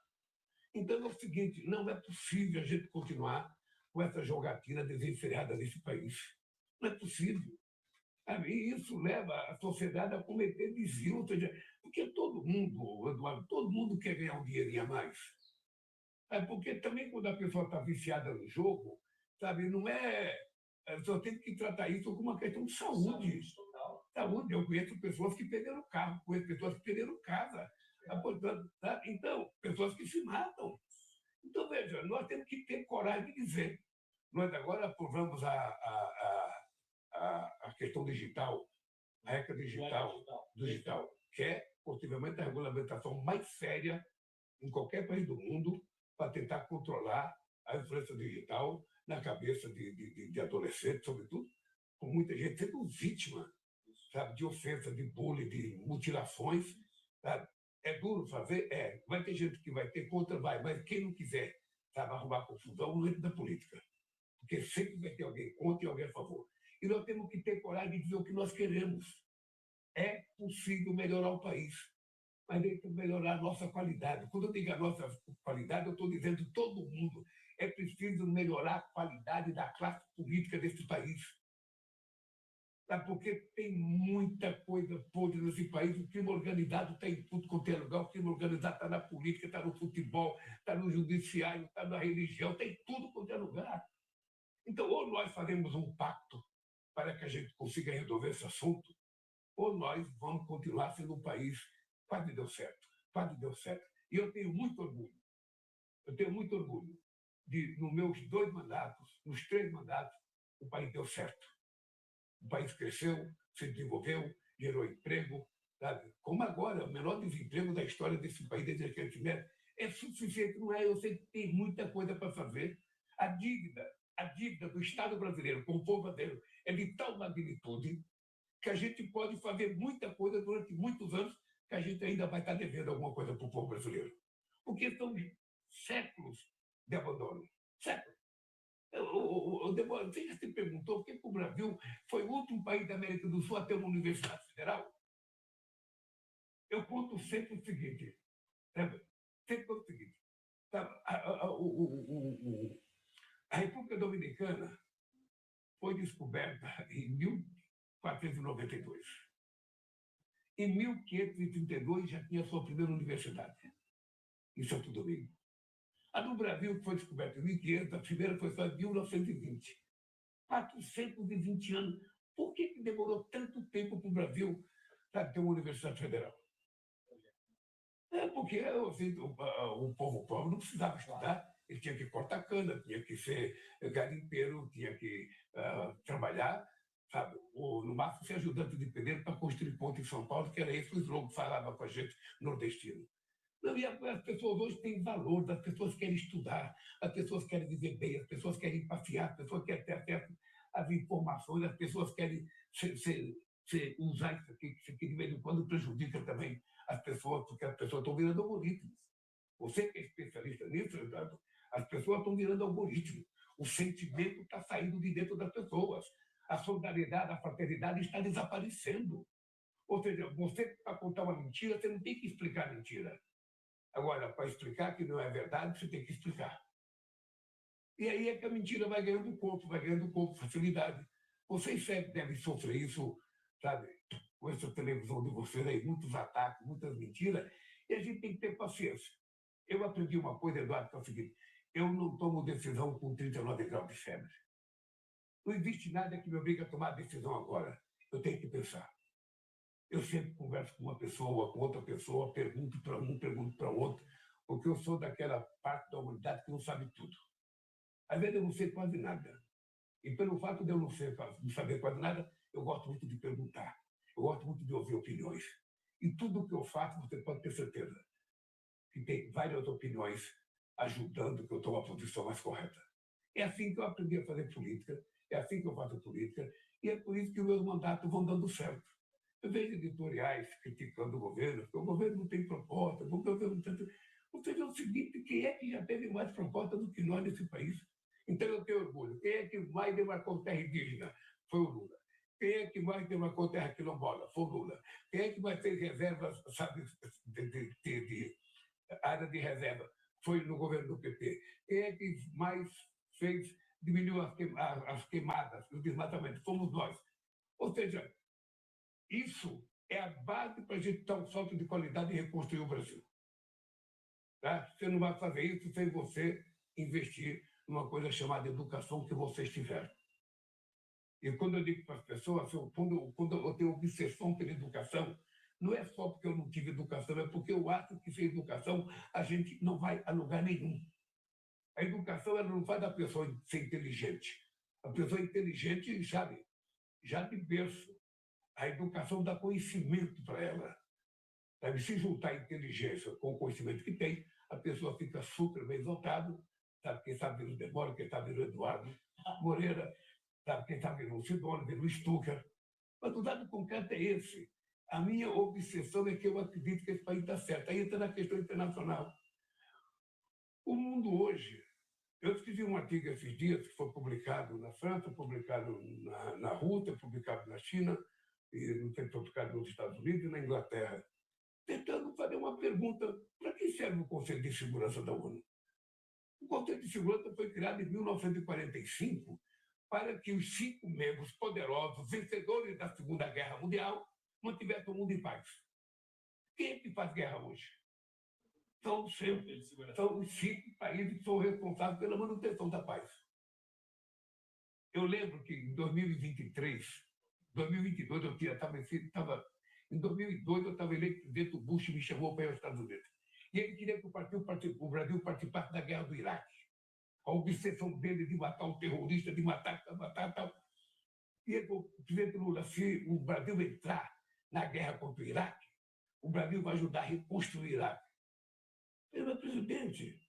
Então é o seguinte, não é possível a gente continuar com essa jogatina desenfreada nesse país. Não é possível. E isso leva a sociedade a cometer desvio, ou seja, porque todo mundo, Eduardo, todo mundo quer ganhar um dinheirinho a mais. Porque também quando a pessoa está viciada no jogo, sabe, não é. Só tem que tratar isso como uma questão de saúde. saúde. Eu conheço pessoas que perderam carro, conheço pessoas que perderam casa, tá? Então, pessoas que se matam. Então, veja, nós temos que ter coragem de dizer. Nós agora aprovamos a questão digital, a regra digital, que é possivelmente a regulamentação mais séria em qualquer país do mundo para tentar controlar a influência digital na cabeça de adolescentes, sobretudo, com muita gente sendo vítima, sabe, de ofensa, de bullying, de mutilações. Sabe? É duro fazer? É. Vai ter gente que vai ter contra, vai, mas quem não quiser, sabe, arrumar confusão, não entra na política. Porque sempre vai ter alguém contra e alguém a favor. E nós temos que ter coragem de dizer o que nós queremos. É possível melhorar o país, mas tem que melhorar a nossa qualidade. Quando eu digo a nossa qualidade, eu estou dizendo todo mundo. É preciso melhorar a qualidade da classe política desse país. Sabe? Porque tem muita coisa podre nesse país. O crime organizado está em tudo quanto é lugar. O crime organizado está na política, está no futebol, está no judiciário, está na religião, está em tudo quanto é lugar. Então, ou nós fazemos um pacto para que a gente consiga resolver esse assunto, ou nós vamos continuar sendo um país quase deu certo, quase deu certo. E eu tenho muito orgulho de, nos meus 2 mandatos, nos 3 mandatos, o país deu certo. O país cresceu, se desenvolveu, gerou emprego, sabe? Como agora, o menor desemprego da história desse país desde que a gente tiver, é suficiente, não é? Eu sei que tem muita coisa para fazer. A dívida do Estado brasileiro com o povo brasileiro é de tal magnitude que a gente pode fazer muita coisa durante muitos anos que a gente ainda vai estar devendo alguma coisa para o povo brasileiro. Porque são séculos de abandono. Séculos. Você já se perguntou por que o Brasil foi o último país da América do Sul a ter uma universidade federal? Eu conto sempre o seguinte, sabe? Sempre conto o seguinte. Sabe? A República Dominicana foi descoberta em 1492. Em 1532 já tinha sua primeira universidade, em Santo Domingo. A do Brasil, que foi descoberta em 1500, a primeira foi só em 1920. 420 anos. Por que demorou tanto tempo para o Brasil ter uma universidade federal? É porque assim, o povo pobre não precisava estudar, ele tinha que cortar cana, tinha que ser garimpeiro, tinha que trabalhar, sabe? Ou, no máximo, ser ajudante de pedreiro para construir ponte em São Paulo, que era esse o slogan que falava com a gente nordestino. Não, e as pessoas hoje têm valor, as pessoas querem estudar, as pessoas querem viver bem, as pessoas querem passear, as pessoas querem ter acesso às informações, as pessoas querem usar isso aqui de vez em quando prejudica também as pessoas, porque as pessoas estão virando algoritmos. Você que é especialista nisso, as pessoas estão virando algoritmos. O sentimento está saindo de dentro das pessoas. A solidariedade, a fraternidade está desaparecendo. Ou seja, você, para contar uma mentira, você não tem que explicar a mentira. Agora, para explicar que não é verdade, você tem que explicar. E aí é que a mentira vai ganhando corpo, facilidade. Vocês sempre devem sofrer isso, sabe? Com essa televisão de vocês aí, muitos ataques, muitas mentiras, e a gente tem que ter paciência. Eu aprendi uma coisa, Eduardo, que é o seguinte: eu não tomo decisão com 39 graus de febre. Não existe nada que me obrigue a tomar decisão agora. Eu tenho que pensar. Eu sempre converso com uma pessoa, com outra pessoa, pergunto para um, pergunto para outro, porque eu sou daquela parte da humanidade que não sabe tudo. Às vezes eu não sei quase nada. E pelo fato de eu não saber quase nada, eu gosto muito de perguntar. Eu gosto muito de ouvir opiniões. E tudo o que eu faço, você pode ter certeza que tem várias opiniões ajudando que eu tome a posição mais correta. É assim que eu aprendi a fazer política, é assim que eu faço política, e é por isso que os meus mandatos vão dando certo. Eu vejo editoriais criticando o governo, porque o governo não tem proposta, o governo não tem... Você vê o seguinte: quem é que já teve mais proposta do que nós nesse país? Então eu tenho orgulho. Quem é que mais demarcou terra indígena? Foi o Lula. Quem é que mais demarcou terra quilombola? Foi o Lula. Quem é que mais fez reservas, sabe, de área de reserva? Foi no governo do PP. Quem é que mais diminuiu as queimadas, os desmatamentos? Fomos nós. Ou seja, isso é a base para a gente dar um salto de qualidade e reconstruir o Brasil. Tá? Você não vai fazer isso sem você investir numa coisa chamada educação que vocês tiveram. E quando eu digo para as pessoas, quando eu tenho obsessão pela educação, não é só porque eu não tive educação, é porque eu acho que sem educação a gente não vai a lugar nenhum. A educação ela não faz da pessoa ser inteligente. A pessoa inteligente, sabe, já de berço. A educação dá conhecimento para ela. Sabe? Se juntar a inteligência com o conhecimento que tem, a pessoa fica super bem dotada. Sabe quem sabe vir o Demório, quem sabe vir o Eduardo Moreira, sabe quem sabe vir o Sidônio, vir o Stucker. Mas o dado concreto é esse. A minha obsessão é que eu acredito que esse país está certo. Aí entra na questão internacional. O mundo hoje... Eu escrevi um artigo esses dias que foi publicado na França, publicado na Rússia, publicado na China, e não tem publicado nos Estados Unidos e na Inglaterra, tentando fazer uma pergunta: para que serve o Conselho de Segurança da ONU? O Conselho de Segurança foi criado em 1945 para que os 5 membros poderosos, vencedores da Segunda Guerra Mundial, mantivessem o mundo em paz. Quem é que faz guerra hoje? São os 5 países que são responsáveis pela manutenção da paz. Eu lembro que em 2022, em 2002 eu estava eleito presidente, do Bush me chamou para ir aos Estados Unidos. E ele queria que o Brasil participasse da guerra do Iraque. A obsessão dele de matar o terrorista, de matar. E ele falou: presidente Lula, se o Brasil entrar na guerra contra o Iraque, o Brasil vai ajudar a reconstruir o Iraque. Meu presidente,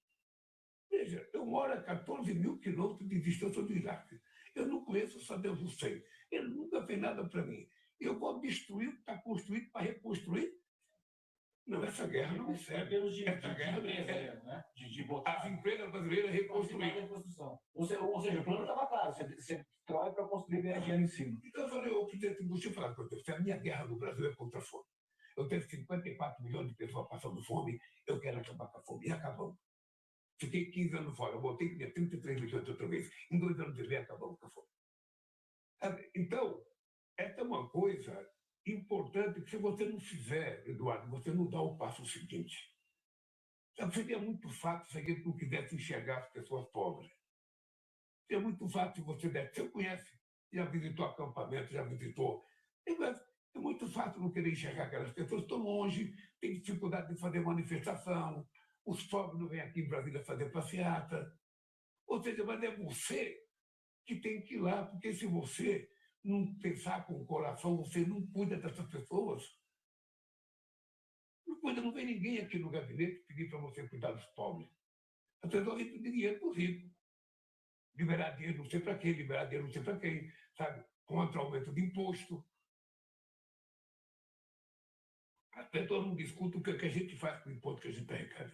veja, eu moro a 14 mil quilômetros de distância do Iraque. Eu não conheço o Saddam Hussein. Ele nunca fez nada para mim. Eu vou destruir o que está construído para reconstruir? Não, essa guerra não me serve. Essa guerra não serve. Né? De botar as empresas brasileiras reconstruírem. Ou seja, o plano estava claro. Você destrói para construir e ganhar dinheiro em cima. Então eu falei: ô presidente, deixa eu falar com você. A minha guerra no Brasil é contra a fome. Eu tenho 54 milhões de pessoas passando fome, eu quero acabar com a fome. E acabamos. Fiquei 15 anos fora, eu voltei e tinha 33 milhões outra vez. Em 2 anos de acabamos com a fome. Então, essa é uma coisa importante que, se você não fizer, Eduardo, você não dá o passo seguinte. Seria muito fácil se a gente não quisesse enxergar as pessoas pobres. Seria muito fácil se você desse. Você conhece, já visitou acampamento, já visitou. É muito fácil não querer enxergar aquelas pessoas que estão longe, têm dificuldade de fazer manifestação, os pobres não vêm aqui em Brasília fazer passeata. Ou seja, mas é você que tem que ir lá, porque se você não pensar com o coração, você não cuida dessas pessoas. Não vem ninguém aqui no gabinete pedir para você cuidar dos pobres. As pessoas vêm pedir dinheiro para os ricos. Liberar dinheiro não sei para quem, liberar dinheiro não sei para quem, sabe? Contra o aumento de imposto. As pessoas não discutem o que a gente faz com o imposto que a gente arrecada.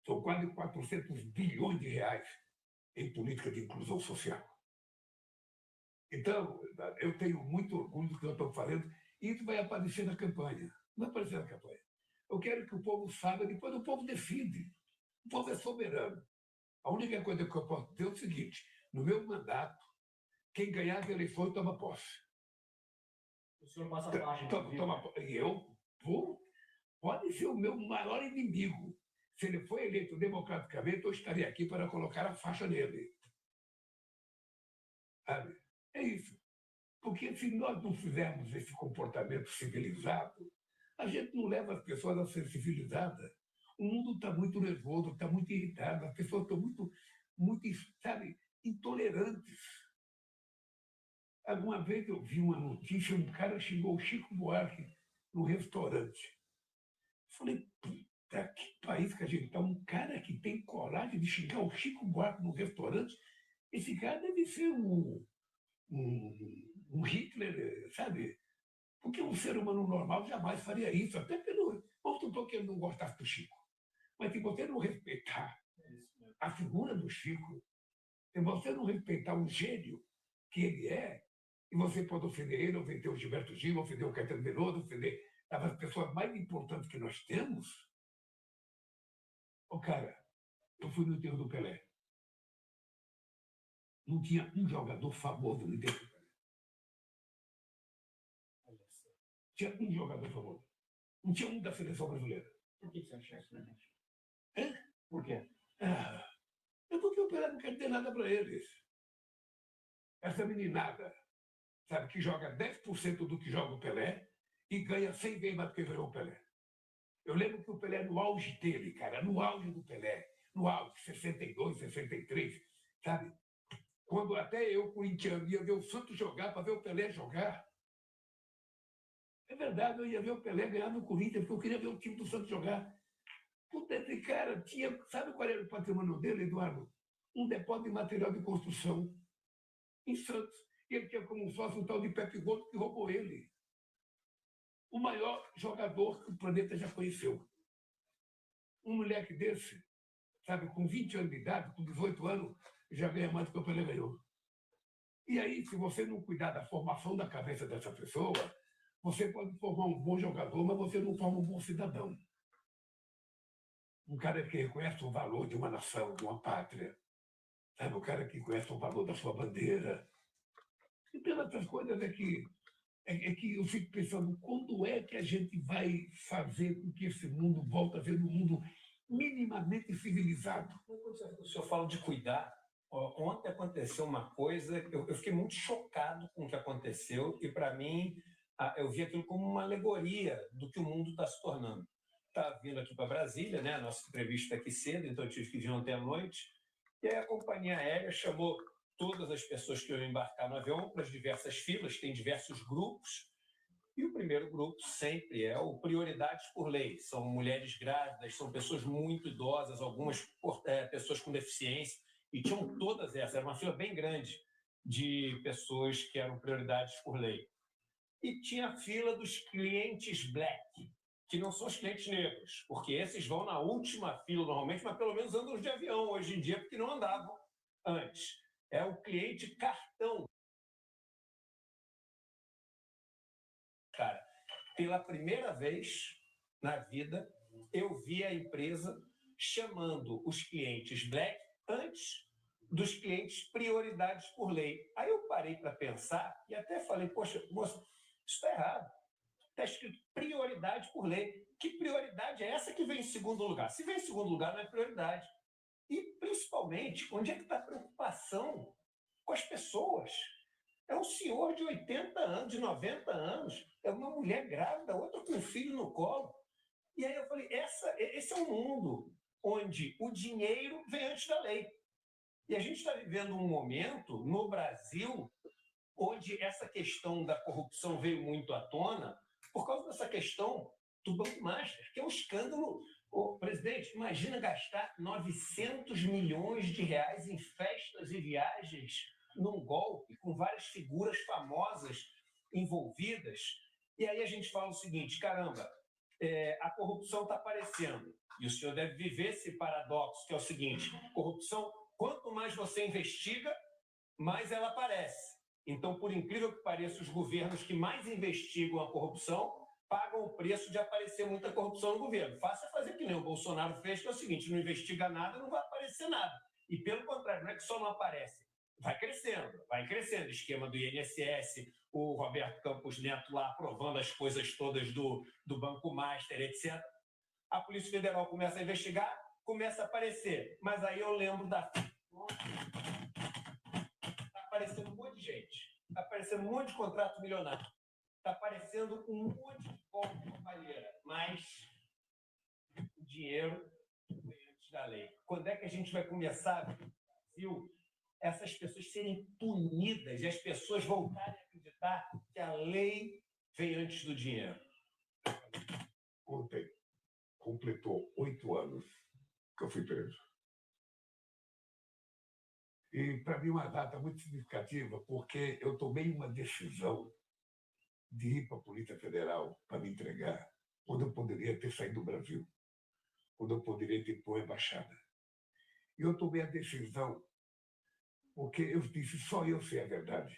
São quase 400 bilhões de reais em política de inclusão social. Então, eu tenho muito orgulho do que eu estou fazendo, e isso vai aparecer na campanha. Não vai aparecer na campanha. Eu quero que o povo saiba, depois o povo decide. O povo é soberano. A única coisa que eu posso dizer é o seguinte: no meu mandato, quem ganhar as eleições toma posse. O senhor passa a faixa. E eu pode ser o meu maior inimigo. Se ele for eleito democraticamente, eu estarei aqui para colocar a faixa nele. Sabe? É isso. Porque se nós não fizermos esse comportamento civilizado, a gente não leva as pessoas a ser civilizadas. O mundo está muito nervoso, está muito irritado, as pessoas estão muito, sabe, intolerantes. Alguma vez eu vi uma notícia, um cara xingou o Chico Buarque no restaurante. Falei: puta, que país que a gente está? Um cara que tem coragem de xingar o Chico Buarque no restaurante, esse cara deve ser um Hitler, sabe? Porque um ser humano normal jamais faria isso, até pelo... Vamos supor que ele não gostasse do Chico. Mas se você não respeitar a figura do Chico, se você não respeitar o gênio que ele é, e você pode ofender ele, ofender o Gilberto Gil, ofender o Caetano Veloso, ofender as pessoas mais importantes que nós temos. Cara, eu fui no enterro do Pelé. Não tinha um jogador famoso no enterro do Pelé. Tinha um jogador famoso. Não tinha um da seleção brasileira. Por que você acha isso, né? Por quê? É porque o Pelé não quer ter nada para eles. essa meninada, sabe, que joga 10% do que joga o Pelé e ganha 100 vezes mais do que ganhou o Pelé. Eu lembro que o Pelé, no auge dele, cara, no auge do Pelé, no auge, 62, 63, sabe? Quando até eu, corintiano, ia ver o Santos jogar para ver o Pelé jogar. É verdade, eu ia ver o Pelé ganhar no Corinthians, porque eu queria ver o time do Santos jogar. Puta, esse cara tinha... Sabe qual era o patrimônio dele, Eduardo? Um depósito de material de construção em Santos. E ele tinha como sócio um tal de Pepe Gomes que roubou ele. O maior jogador que o planeta já conheceu. Um moleque desse, sabe, com 20 anos de idade, com 18 anos, já ganha mais do que o Pelé ganhou. E aí, se você não cuidar da formação da cabeça dessa pessoa, você pode formar um bom jogador, mas você não forma um bom cidadão. Um cara que reconhece o valor de uma nação, de uma pátria. Sabe, o cara que conhece o valor da sua bandeira. E pelas outras coisas é que eu fico pensando, quando é que a gente vai fazer com que esse mundo volte a ser um mundo minimamente civilizado? O senhor fala de cuidar. Ontem aconteceu uma coisa, eu fiquei muito chocado com o que aconteceu e, para mim, eu vi aquilo como uma alegoria do que o mundo está se tornando. Está vindo aqui para Brasília, né? A nossa entrevista aqui cedo, então eu tive que vir ontem à noite, e aí a companhia aérea chamou todas as pessoas que iam embarcar no avião para as diversas filas, tem diversos grupos, e o primeiro grupo sempre é o prioridades por lei. São mulheres grávidas, são pessoas muito idosas, algumas pessoas com deficiência, e tinham todas essas, era uma fila bem grande de pessoas que eram prioridades por lei. E tinha a fila dos clientes black, que não são os clientes negros, porque esses vão na última fila normalmente, mas pelo menos andam de avião hoje em dia, porque não andavam antes. É o cliente cartão. Cara, pela primeira vez na vida, eu vi a empresa chamando os clientes black antes dos clientes prioridades por lei. Aí eu parei para pensar e até falei, poxa, moça, isso está errado. Está escrito prioridade por lei. Que prioridade é essa que vem em segundo lugar? Se vem em segundo lugar, não é prioridade. E, principalmente, onde é que está a preocupação com as pessoas? É um senhor de 80 anos, de 90 anos, é uma mulher grávida, outra com um filho no colo. E aí eu falei, esse é um mundo onde o dinheiro vem antes da lei. E a gente está vivendo um momento no Brasil onde essa questão da corrupção veio muito à tona por causa dessa questão do Banco Master, que é um escândalo. Ô, presidente, imagina gastar 900 milhões de reais em festas e viagens num golpe, com várias figuras famosas envolvidas. E aí a gente fala o seguinte, caramba, a corrupção está aparecendo. E o senhor deve viver esse paradoxo, que é o seguinte, corrupção, quanto mais você investiga, mais ela aparece. Então, por incrível que pareça, os governos que mais investigam a corrupção pagam o preço de aparecer muita corrupção no governo. Fácil fazer que nem o Bolsonaro fez, que é o seguinte, não investiga nada, não vai aparecer nada. E, pelo contrário, não é que só não aparece, vai crescendo. Esquema do INSS, o Roberto Campos Neto lá aprovando as coisas todas do Banco Master, etc. A Polícia Federal começa a investigar, começa a aparecer. Mas aí eu lembro da... Está aparecendo um monte de gente. Está aparecendo um monte de contrato milionário. Está aparecendo um monte de golpe de palheira. Mas o dinheiro vem antes da lei. Quando é que a gente vai começar, Brasil, essas pessoas serem punidas e as pessoas voltarem a acreditar que a lei vem antes do dinheiro? Ontem completou 8 anos que eu fui preso. E, para mim, uma data muito significativa, porque eu tomei uma decisão de ir para a Polícia Federal para me entregar, quando eu poderia ter saído do Brasil, quando eu poderia ter ido para a embaixada. E eu tomei a decisão porque eu disse, só eu sei a verdade.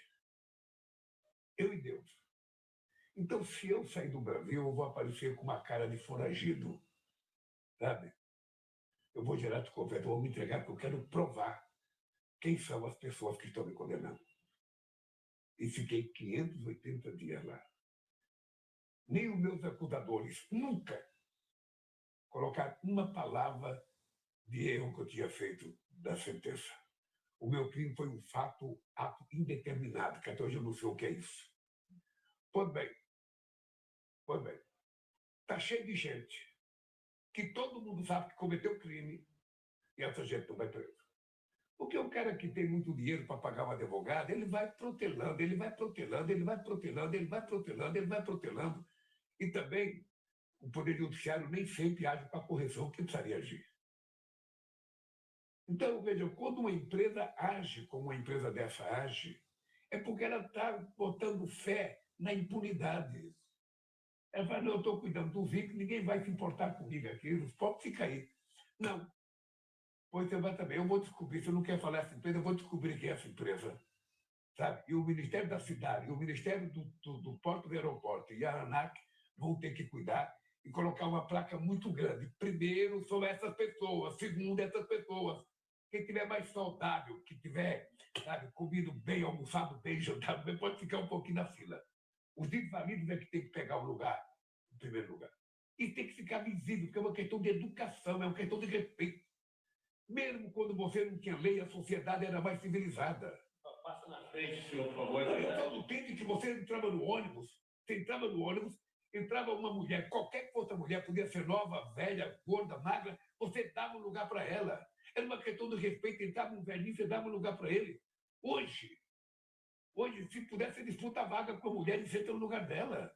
Eu e Deus. Então, se eu sair do Brasil, eu vou aparecer com uma cara de foragido, sabe? Eu vou gerar desconfiança, eu vou me entregar porque eu quero provar quem são as pessoas que estão me condenando. E fiquei 580 dias lá. Nem os meus acusadores nunca colocaram uma palavra de erro que eu tinha feito da sentença. o meu crime foi um ato indeterminado, que até hoje eu não sei o que é isso. Pois bem, está cheio de gente que todo mundo sabe que cometeu crime e essa gente não vai preso. Porque o cara que tem muito dinheiro para pagar um advogado, ele vai protelando, ele vai protelando, ele vai protelando, ele vai protelando, ele vai protelando. E também o Poder Judiciário nem sempre age para a correção que precisaria agir. Então, veja, quando uma empresa age como uma empresa dessa age, é porque ela está botando fé na impunidade. Ela fala, não, eu estou cuidando do rico, ninguém vai se importar comigo aqui, os pobres ficam aí. Não. Pois você vai também, eu vou descobrir, se eu não quer falar essa empresa, eu vou descobrir quem é essa empresa. Sabe? E o Ministério da Cidade, e o Ministério do Porto do Aeroporto e a ANAC vão ter que cuidar e colocar uma placa muito grande. Primeiro, são essas pessoas. Segundo, essas pessoas. Quem tiver mais saudável, que tiver, sabe, comido bem, almoçado bem, jantado bem, pode ficar um pouquinho na fila. Os invalidos é que tem que pegar o lugar, em primeiro lugar. E tem que ficar visível, porque é uma questão de educação, é uma questão de respeito. Mesmo quando você não tinha lei, a sociedade era mais civilizada. Passa na frente, senhor, por favor. Eu só não tenho que você entrava no ônibus, entrava uma mulher, qualquer que fosse a mulher, podia ser nova, velha, gorda, magra, você dava um lugar para ela. Era uma questão de respeito, entrava um velhinho, você dava um lugar para ele. Hoje, se pudesse, disputa a vaga com a mulher e senta no lugar dela.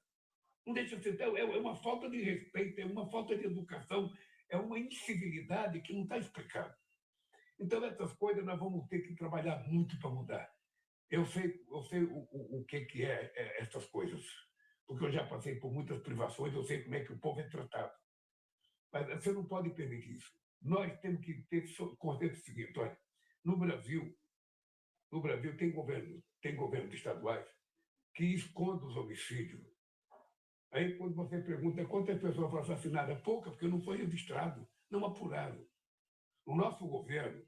Não deixa de ser, é uma falta de respeito, é uma falta de educação, é uma incivilidade que não está explicada. Então, essas coisas nós vamos ter que trabalhar muito para mudar. Eu sei o que é essas coisas, porque eu já passei por muitas privações, eu sei como é que o povo é tratado. Mas você não pode permitir isso. Nós temos que ter consciência seguinte, olha, no Brasil tem governos estaduais que escondem os homicídios. Aí, quando você pergunta quantas pessoas foram assassinadas, pouca, porque não foi registrado, não apurado. No nosso governo,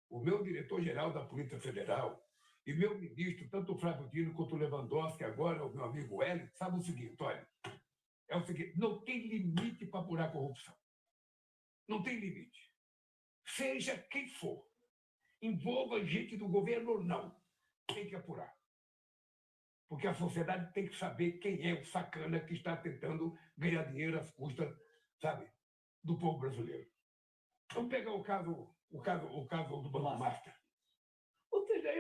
o meu diretor-geral da Polícia Federal e meu ministro, tanto o Flávio Dino quanto o Lewandowski, agora o meu amigo Hélio, sabe o seguinte, olha, é o seguinte, não tem limite para apurar corrupção. Não tem limite. Seja quem for, envolva gente do governo ou não, tem que apurar. Porque a sociedade tem que saber quem é o sacana que está tentando ganhar dinheiro às custas, sabe, do povo brasileiro. Vamos pegar o caso do Banco Master. Ou seja,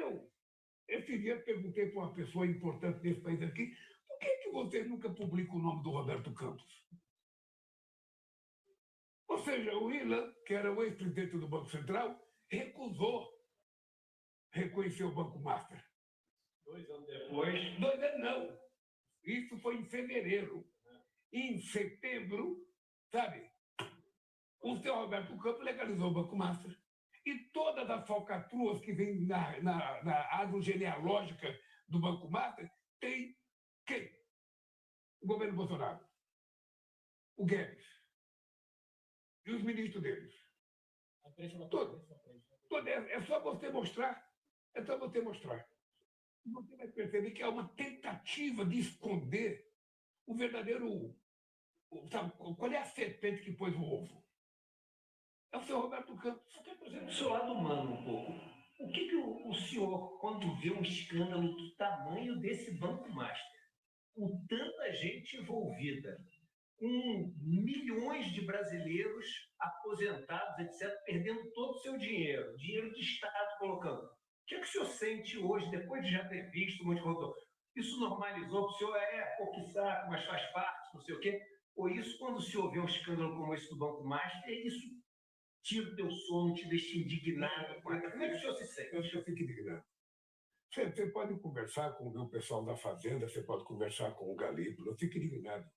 esse dia perguntei para uma pessoa importante desse país aqui, por que você nunca publica o nome do Roberto Campos? Ou seja, o Ilan, que era o ex-presidente do Banco Central, recusou reconhecer o Banco Master. 2 anos depois. 2 anos não. Isso foi em fevereiro. Em setembro, sabe, o senhor Roberto Campos legalizou o Banco Master. E todas as falcatruas que vêm na árvore genealógica do Banco Master tem quem? O governo Bolsonaro. O Guedes. E os ministros deles. É só você mostrar. É só você mostrar. Você vai perceber que é uma tentativa de esconder o verdadeiro... Sabe, qual é a serpente que pôs o ovo? É o senhor Roberto Campos. Até, por exemplo, do seu lado humano um pouco. O que o senhor, quando vê um escândalo do tamanho desse Banco Master, com tanta gente envolvida, com milhões de brasileiros aposentados, etc., perdendo todo o seu dinheiro de Estado colocando. O que o senhor sente hoje, depois de já ter visto um monte de corrupção? Isso normalizou? O senhor pouco saco, mas faz parte, não sei o quê? Ou isso, quando o senhor vê um escândalo como esse do Banco Master, isso tira o teu sono, te deixa indignado? Como é que o senhor se sente? Eu fico indignado. Você pode conversar com o pessoal da Fazenda, você pode conversar com o Galípolo, eu fico indignado.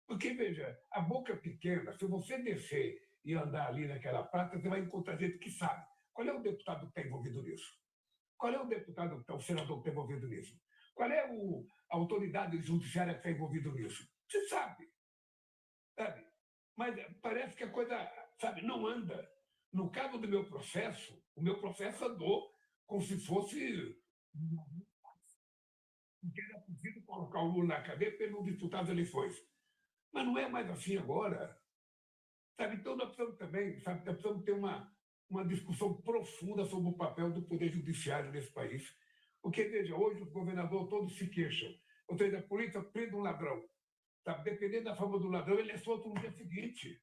Porque, veja, a boca pequena, se você descer e andar ali naquela praça, você vai encontrar gente que sabe. Qual é o deputado que está envolvido nisso? Qual é o deputado, o senador que está envolvido nisso? Qual é a autoridade judiciária que está envolvido nisso? Você sabe. Mas parece que a coisa, sabe, não anda. No caso do meu processo, o meu processo andou como se fosse... que era possível colocar o Lula na cadeia para ele não disputar as eleições. Mas não é mais assim agora. Sabe? Então nós precisamos também, sabe, nós precisamos ter uma discussão profunda sobre o papel do Poder Judiciário nesse país. Porque, veja, hoje os governadores todos se queixam. Ou seja, a polícia prende um ladrão. Tá? Dependendo da forma do ladrão, ele é solto no dia seguinte.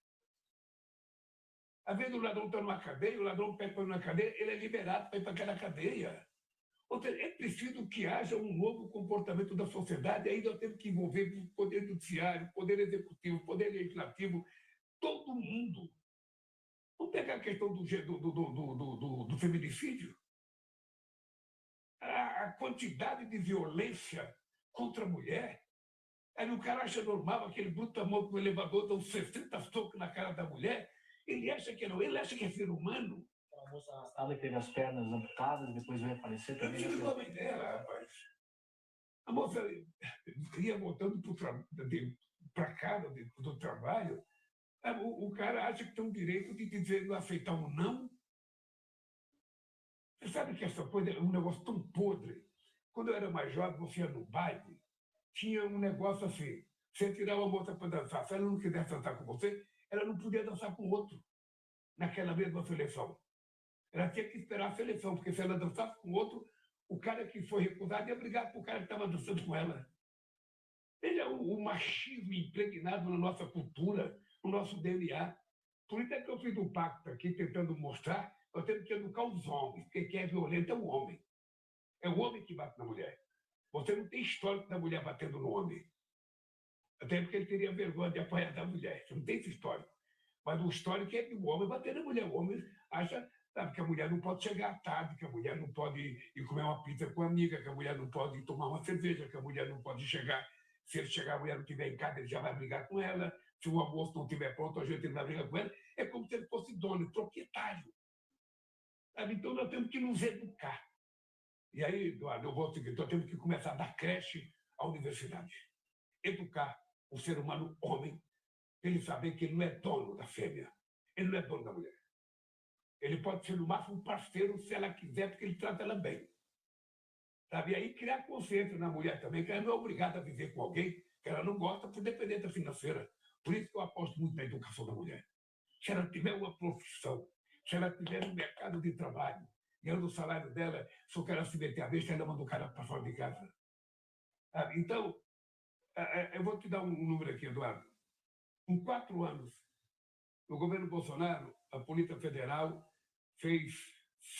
Às vezes o ladrão está numa cadeia, o ladrão pede para ir numa cadeia, ele é liberado para ir para aquela cadeia. Ou seja, é preciso que haja um novo comportamento da sociedade, aí nós temos que envolver o Poder Judiciário, o Poder Executivo, o Poder Legislativo, todo mundo. Vamos pegar a questão do feminicídio. A quantidade de violência contra a mulher. Aí o cara acha normal, aquele brutamonte no elevador dá uns 60 socos na cara da mulher, ele acha que é ser humano. A moça arrastada que teve as pernas amputadas, depois veio aparecer Eu também. tive o nome dela, rapaz. A moça ia voltando para casa do trabalho, o cara acha que tem o direito de dizer, não aceitar um não. Você sabe que essa coisa é um negócio tão podre. Quando eu era mais jovem, você ia no baile, tinha um negócio assim, você tirava a moça para dançar, se ela não quisesse dançar com você, ela não podia dançar com outro, naquela mesma seleção. Ela tinha que esperar a seleção, porque se ela dançasse com outro, o cara que foi recusado ia brigar com o cara que estava dançando com ela. Veja o machismo impregnado na nossa cultura, no nosso DNA. Por isso é que eu fiz um pacto aqui, tentando mostrar, nós temos que educar os homens, porque quem é violento é o homem. É o homem que bate na mulher. Você não tem histórico da mulher batendo no homem. Até porque ele teria vergonha de apanhar da mulher. Você não tem esse histórico. Mas o histórico é que o homem bater na mulher. O homem acha, sabe, que a mulher não pode chegar à tarde, que a mulher não pode ir comer uma pizza com a amiga, que a mulher não pode ir tomar uma cerveja, que a mulher não pode chegar. Se ele chegar, a mulher não estiver em casa, ele já vai brigar com ela. Se o almoço não estiver pronto, a gente vai brigar com ela. É como se ele fosse dono, proprietário. Sabe? Então nós temos que nos educar. E aí, Eduardo, eu vou ao seguinte, nós temos que começar da creche à universidade. Educar o ser humano homem, ele saber que ele não é dono da fêmea, ele não é dono da mulher. Ele pode ser, no máximo, um parceiro, se ela quiser, porque ele trata ela bem. Sabe? E aí criar consciência na mulher também, que ela não é obrigada a viver com alguém que ela não gosta por dependência financeira. Por isso que eu aposto muito na educação da mulher. Se ela tiver uma profissão, se ela tiver um mercado de trabalho, ganhando o salário dela, se o cara se meter a besta, ela manda o cara para fora de casa. Então, eu vou te dar um número aqui, Eduardo. Em 4 anos, no governo Bolsonaro, a Polícia Federal fez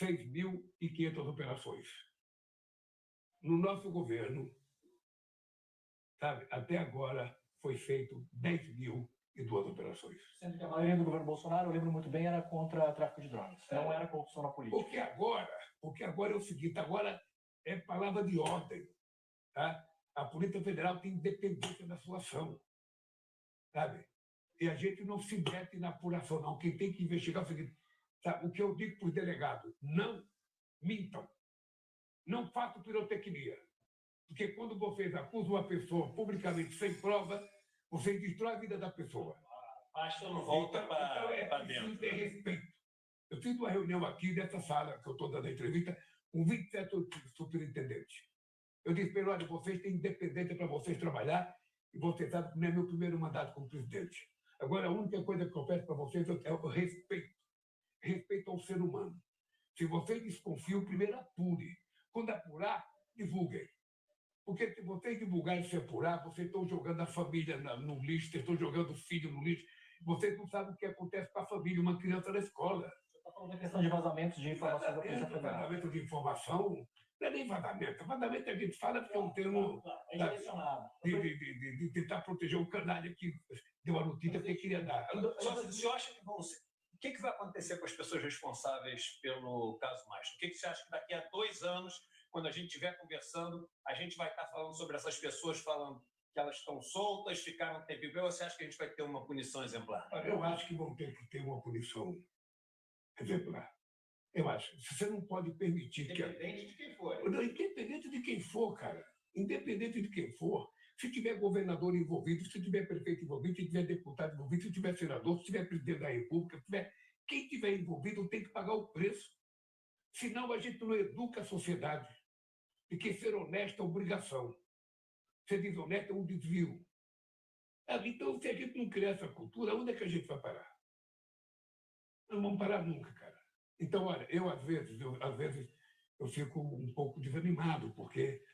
6.500 operações. No nosso governo, sabe, até agora foi feito 10.002 operações. Sendo que a maioria do governo Bolsonaro, eu lembro muito bem, era contra o tráfico de drogas. Não era corrupção na política. Porque agora é o seguinte, agora é palavra de ordem. Tá? A Polícia Federal tem independência da sua ação. Sabe? E a gente não se mete na apuração, não. Quem tem que investigar é o seguinte, sabe? O que eu digo para os delegados, não mintam. Não façam pirotecnia. Porque quando vocês acusam uma pessoa publicamente sem prova, vocês destroem a vida da pessoa. Basta não volta para dentro. Ter respeito. Eu fiz uma reunião aqui nessa sala que eu estou dando a entrevista com 27 superintendentes. Eu disse, olha, vocês têm independência para vocês trabalhar e vocês sabem que não é meu primeiro mandato como presidente. Agora, a única coisa que eu peço para vocês é o respeito. Respeito ao ser humano. Se vocês desconfiam, primeiro apure. Quando apurar, divulguem. Porque se vocês divulgarem e se apurar, vocês estão jogando a família no lixo, vocês estão jogando o filho no lixo. Vocês não sabem o que acontece com a família, uma criança na escola. Você está falando da questão de vazamentos de informação da Polícia Federal. Vazamento de informação não é nem vazamento. Vazamento a gente fala porque é um termo de tentar proteger o canalha que deu a notícia que queria dar. O senhor acha que o que vai acontecer com as pessoas responsáveis pelo caso Maistra? O que você acha que daqui a 2 anos, quando a gente estiver conversando, a gente vai estar falando sobre essas pessoas, falando que elas estão soltas, ficaram tempo, ou você acha que a gente vai ter uma punição exemplar? Eu acho que vão ter que ter uma punição exemplar. Eu acho. Você não pode permitir que... Independente de quem for. Independente de quem for, cara. Independente de quem for. Se tiver governador envolvido, se tiver prefeito envolvido, se tiver deputado envolvido, se tiver senador, se tiver presidente da República, se tiver... quem tiver envolvido tem que pagar o preço. Senão a gente não educa a sociedade. Porque ser honesto é obrigação. Ser desonesto é um desvio. Então, se a gente não criar essa cultura, onde é que a gente vai parar? Não vamos parar nunca, cara. Então, olha, às vezes eu fico um pouco desanimado, porque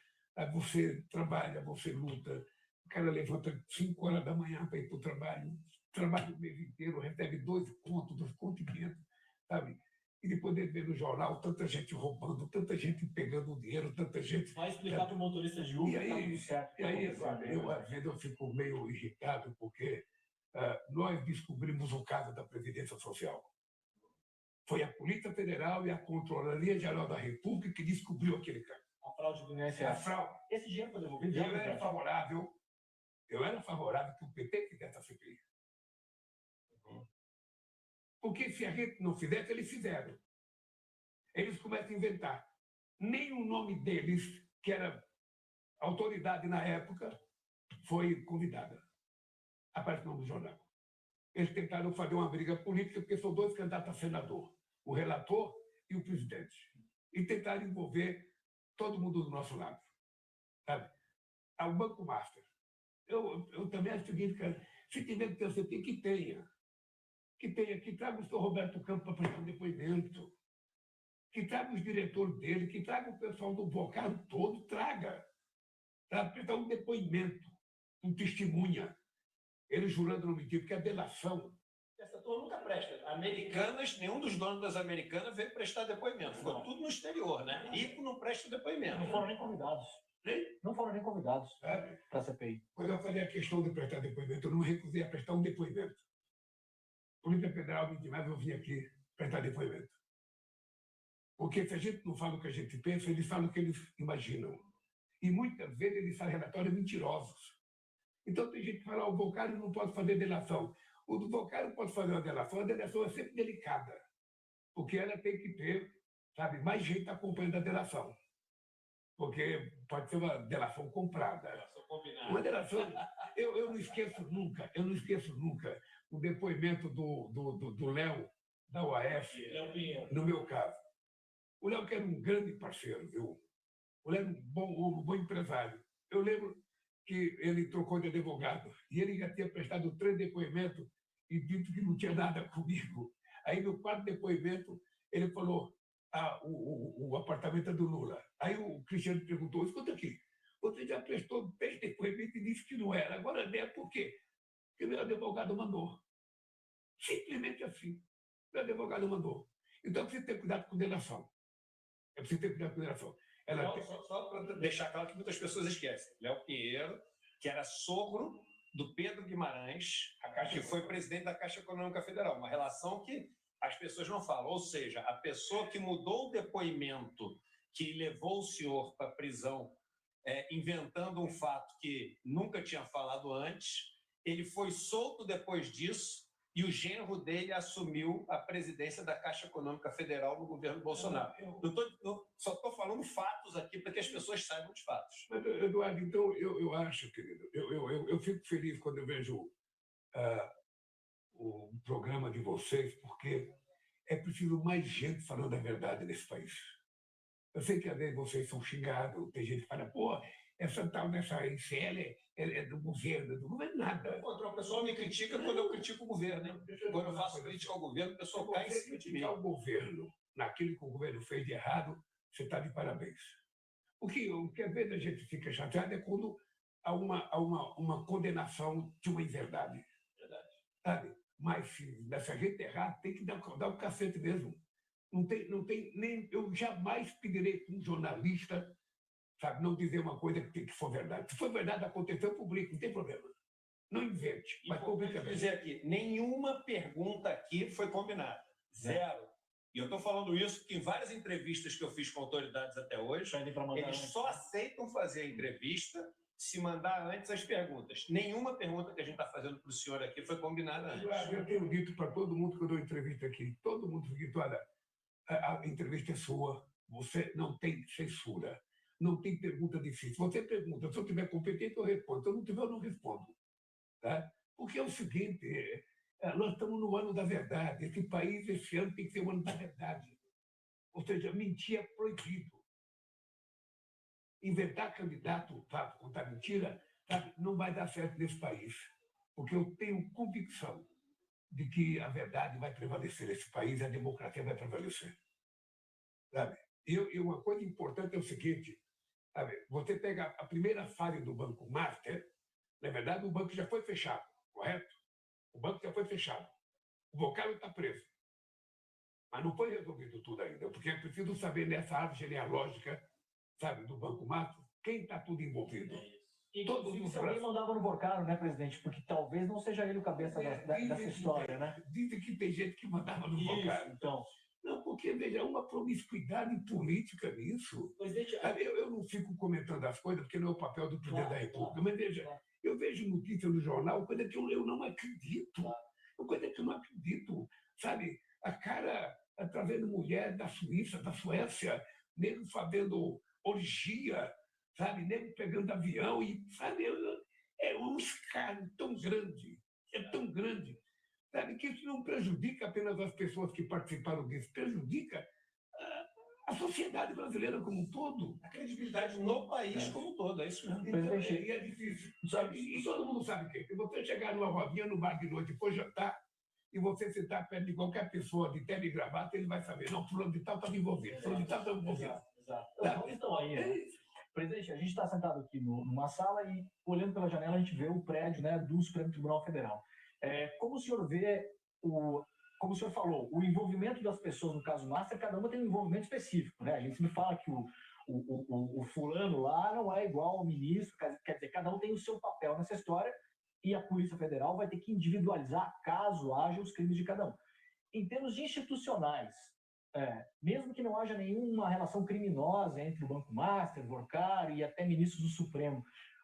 você trabalha, você luta, o cara levanta 5 horas da manhã para ir para o trabalho, trabalha o mês inteiro, recebe 2 contos, 2,5 contos, sabe? E depois ele vê no jornal tanta gente roubando, tanta gente pegando dinheiro, tanta gente... Vai explicar para o motorista de Uber que está tudo certo. E aí, sabe, às vezes eu fico meio irritado, porque nós descobrimos o caso da Previdência Social. Foi a Polícia Federal e a Controladoria Geral da República que descobriu aquele caso. A fraude do INSS. A fraude. Esse dinheiro foi devolvido? Eu era favorável que o PT fizesse a CPI. Porque se a gente não fizesse, eles fizeram. Eles começam a inventar. Nem o nome deles, que era autoridade na época, foi convidada. Apareceu no jornal. Eles tentaram fazer uma briga política, porque são 2 candidatos a senador, o relator e o presidente. E tentaram envolver todo mundo do nosso lado. Sabe? O Banco Master. Eu também acho o seguinte, cara, se tiver que ter CPI, que tenha. Que traga o senhor Roberto Campos para prestar um depoimento. Que traga os diretores dele, que traga o pessoal do Vocado todo, traga. Para prestar um depoimento, um testemunha. Ele jurando não mentir, porque a delação... Essa turma nunca presta. Americanas, nenhum dos donos das Americanas veio prestar depoimento. Ficou tudo no exterior, né? Rico não presta depoimento. Não foram nem convidados. Não foram nem convidados para a CPI. Quando eu falei a questão de prestar depoimento, eu não me recusei a prestar um depoimento. A Polícia Federal me intimava, eu vim aqui prestar depoimento. Porque se a gente não fala o que a gente pensa, eles falam o que eles imaginam. E muitas vezes eles fazem relatórios mentirosos. Então tem gente que fala, o Vocário não pode fazer delação. O do Vocário pode fazer uma delação, a delação é sempre delicada. Porque ela tem que ter, sabe, mais gente acompanhando a delação. Porque pode ser uma delação comprada. Uma delação... Eu não esqueço nunca o depoimento do Léo, da UAF, no meu caso. O Léo que era um grande parceiro, viu? O Léo era um bom empresário. Eu lembro que ele trocou de advogado e ele já tinha prestado 3 depoimentos e dito que não tinha nada comigo. Aí, no 4º depoimento, ele falou, o apartamento é do Lula. Aí o Cristiano perguntou, escuta aqui, você já prestou 3 depoimentos e disse que não era. Agora não é por quê? Porque meu advogado mandou. Simplesmente assim. Meu advogado mandou. Então, é preciso ter cuidado com delação. Só para deixar claro que muitas pessoas esquecem. Léo Pinheiro, que era sogro do Pedro Guimarães, que foi presidente da Caixa Econômica Federal. Uma relação que as pessoas não falam. Ou seja, a pessoa que mudou o depoimento que levou o senhor para a prisão, inventando um fato que nunca tinha falado antes, ele foi solto depois disso e o genro dele assumiu a presidência da Caixa Econômica Federal no governo Bolsonaro. Só estou falando fatos aqui para que as pessoas saibam os fatos. Mas, Eduardo, então, eu acho, querido, eu fico feliz quando eu vejo o programa de vocês, porque é preciso mais gente falando a verdade nesse país. Eu sei que às vezes vocês são xingados, tem gente que fala, pô, essa tal dessa ICL é do governo, nada. O pessoal me critica quando eu critico o governo. Hein? Quando eu faço crítica ao governo, o pessoal cai em cima de mim. O governo, naquilo que o governo fez de errado, você está de parabéns. O que às vezes a gente fica chateado é quando há uma condenação de uma inverdade. Verdade. Sabe? Mas se a gente errar, tem que dar um cacete mesmo. Não tem nem... Eu jamais pedirei para um jornalista, sabe, não dizer uma coisa que for verdade. Se for verdade, aconteceu, publica, não tem problema. Não invente, mas publica. Dizer aqui, nenhuma pergunta aqui foi combinada. Zero. E eu estou falando isso porque em várias entrevistas que eu fiz com autoridades até hoje, eles só aceitam fazer a entrevista se mandar antes as perguntas. Nenhuma pergunta que a gente está fazendo para o senhor aqui foi combinada antes. Eu tenho dito para todo mundo que eu dou entrevista aqui, todo mundo diz, olha, a entrevista é sua, você não tem censura, não tem pergunta difícil. Você pergunta, se eu tiver competente, eu respondo. Se eu não tiver, eu não respondo. Tá? Porque é o seguinte, nós estamos no ano da verdade. Esse país, esse ano, tem que ser o ano da verdade. Ou seja, mentir é proibido. Inventar candidato para contar mentira, sabe, não vai dar certo nesse país. Porque eu tenho convicção de que a verdade vai prevalecer nesse país, a democracia vai prevalecer. Sabe? E uma coisa importante é o seguinte, sabe? Você pega a primeira fase do Banco Master, na verdade o banco já foi fechado, correto? O banco já foi fechado. O Vocaro está preso. Mas não foi resolvido tudo ainda, porque é preciso saber nessa árvore genealógica, sabe, do Banco Master, quem está tudo envolvido. Inclusive, se alguém mandava no Vocaro, né, presidente? Porque talvez não seja ele o cabeça dessa história, né? Dizem que tem gente que mandava no Vocaro. Então. Não, porque, veja, uma promiscuidade política nisso. Presidente, eu não fico comentando as coisas, porque não é o papel do presidente da República. Mas, veja, eu vejo notícia no jornal, coisa que eu não acredito. Coisa que eu não acredito. Sabe, a cara trazendo mulher da Suíça, da Suécia, nego fazendo orgia, sabe, nego pegando avião e, sabe, é um escárnio tão grande, sabe, que isso não prejudica apenas as pessoas que participaram disso, prejudica a sociedade brasileira como um todo. A credibilidade no país como um todo, é isso mesmo. Então, é difícil. Sabe? E todo mundo sabe o quê? Se você chegar numa rodinha, no bar de noite e for jantar, e você sentar perto de qualquer pessoa de terno e gravata, ele vai saber, não, fulano de tal estava envolvido, fulano de tal estava envolvido. Exato. Então, aí, presidente, a gente está sentado aqui numa sala e, olhando pela janela, a gente vê o prédio, né, do Supremo Tribunal Federal. Como o senhor vê, como o senhor falou, o envolvimento das pessoas no caso Master, cada uma tem um envolvimento específico, né? A gente me fala que o fulano lá não é igual ao ministro, quer dizer, cada um tem o seu papel nessa história e a Polícia Federal vai ter que individualizar caso haja os crimes de cada um. Em termos institucionais, mesmo que não haja nenhuma relação criminosa entre o Banco Master, o Vocaro e até ministros do Supremo,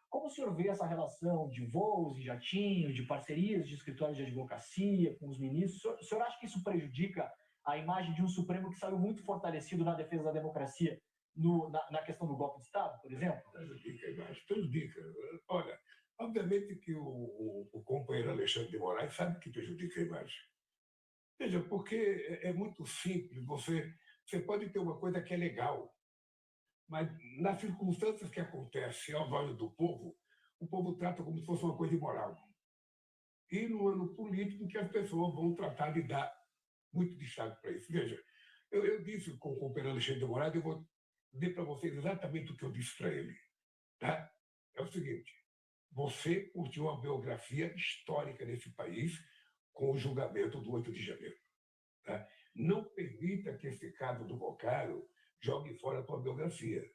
como o senhor vê essa relação de voos e jatinhos, de parcerias de escritórios de advocacia com os ministros? O senhor acha que isso prejudica a imagem de um Supremo que saiu muito fortalecido na defesa da democracia na questão do golpe de Estado, por exemplo? Prejudica. Olha, obviamente que o companheiro Alexandre de Moraes sabe que prejudica a imagem. Veja, porque é muito simples. Você pode ter uma coisa que é legal, mas nas circunstâncias que acontecem aos olhos do povo, o povo trata como se fosse uma coisa imoral. E no ano político que as pessoas vão tratar de dar muito destaque para isso. Veja, eu disse com o companheiro Alexandre de Moraes, eu vou dizer para vocês exatamente o que eu disse para ele. Tá? É o seguinte, você curtiu uma biografia histórica nesse país com o julgamento do 8 de janeiro. Tá? Não permita que esse caso do Vocaro jogue fora a tua biografia.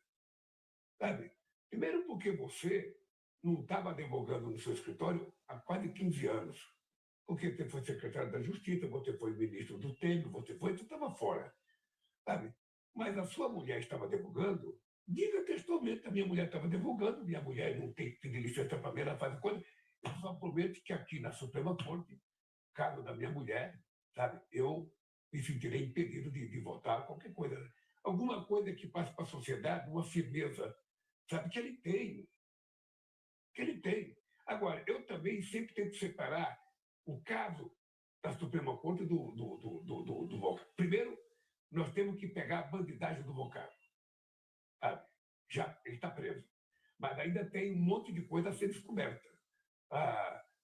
Sabe? Primeiro porque você não estava advogando no seu escritório há quase 15 anos. Porque você foi secretário da Justiça, você foi ministro do Temer, você estava fora. Sabe? Mas a sua mulher estava advogando, diga textualmente, a minha mulher estava advogando, minha mulher não tem que pedir licença para mim, ela faz coisa. Eu só prometo que aqui na Suprema Corte, caso da minha mulher, sabe, eu me sentirei impedido de votar qualquer coisa. Alguma coisa que passe para a sociedade, uma firmeza, sabe, que ele tem. Agora, eu também sempre tento separar o caso da Suprema Corte do Vocaro. Primeiro, nós temos que pegar a bandidagem do Vocaro. Já, ele está preso. Mas ainda tem um monte de coisa a ser descoberta.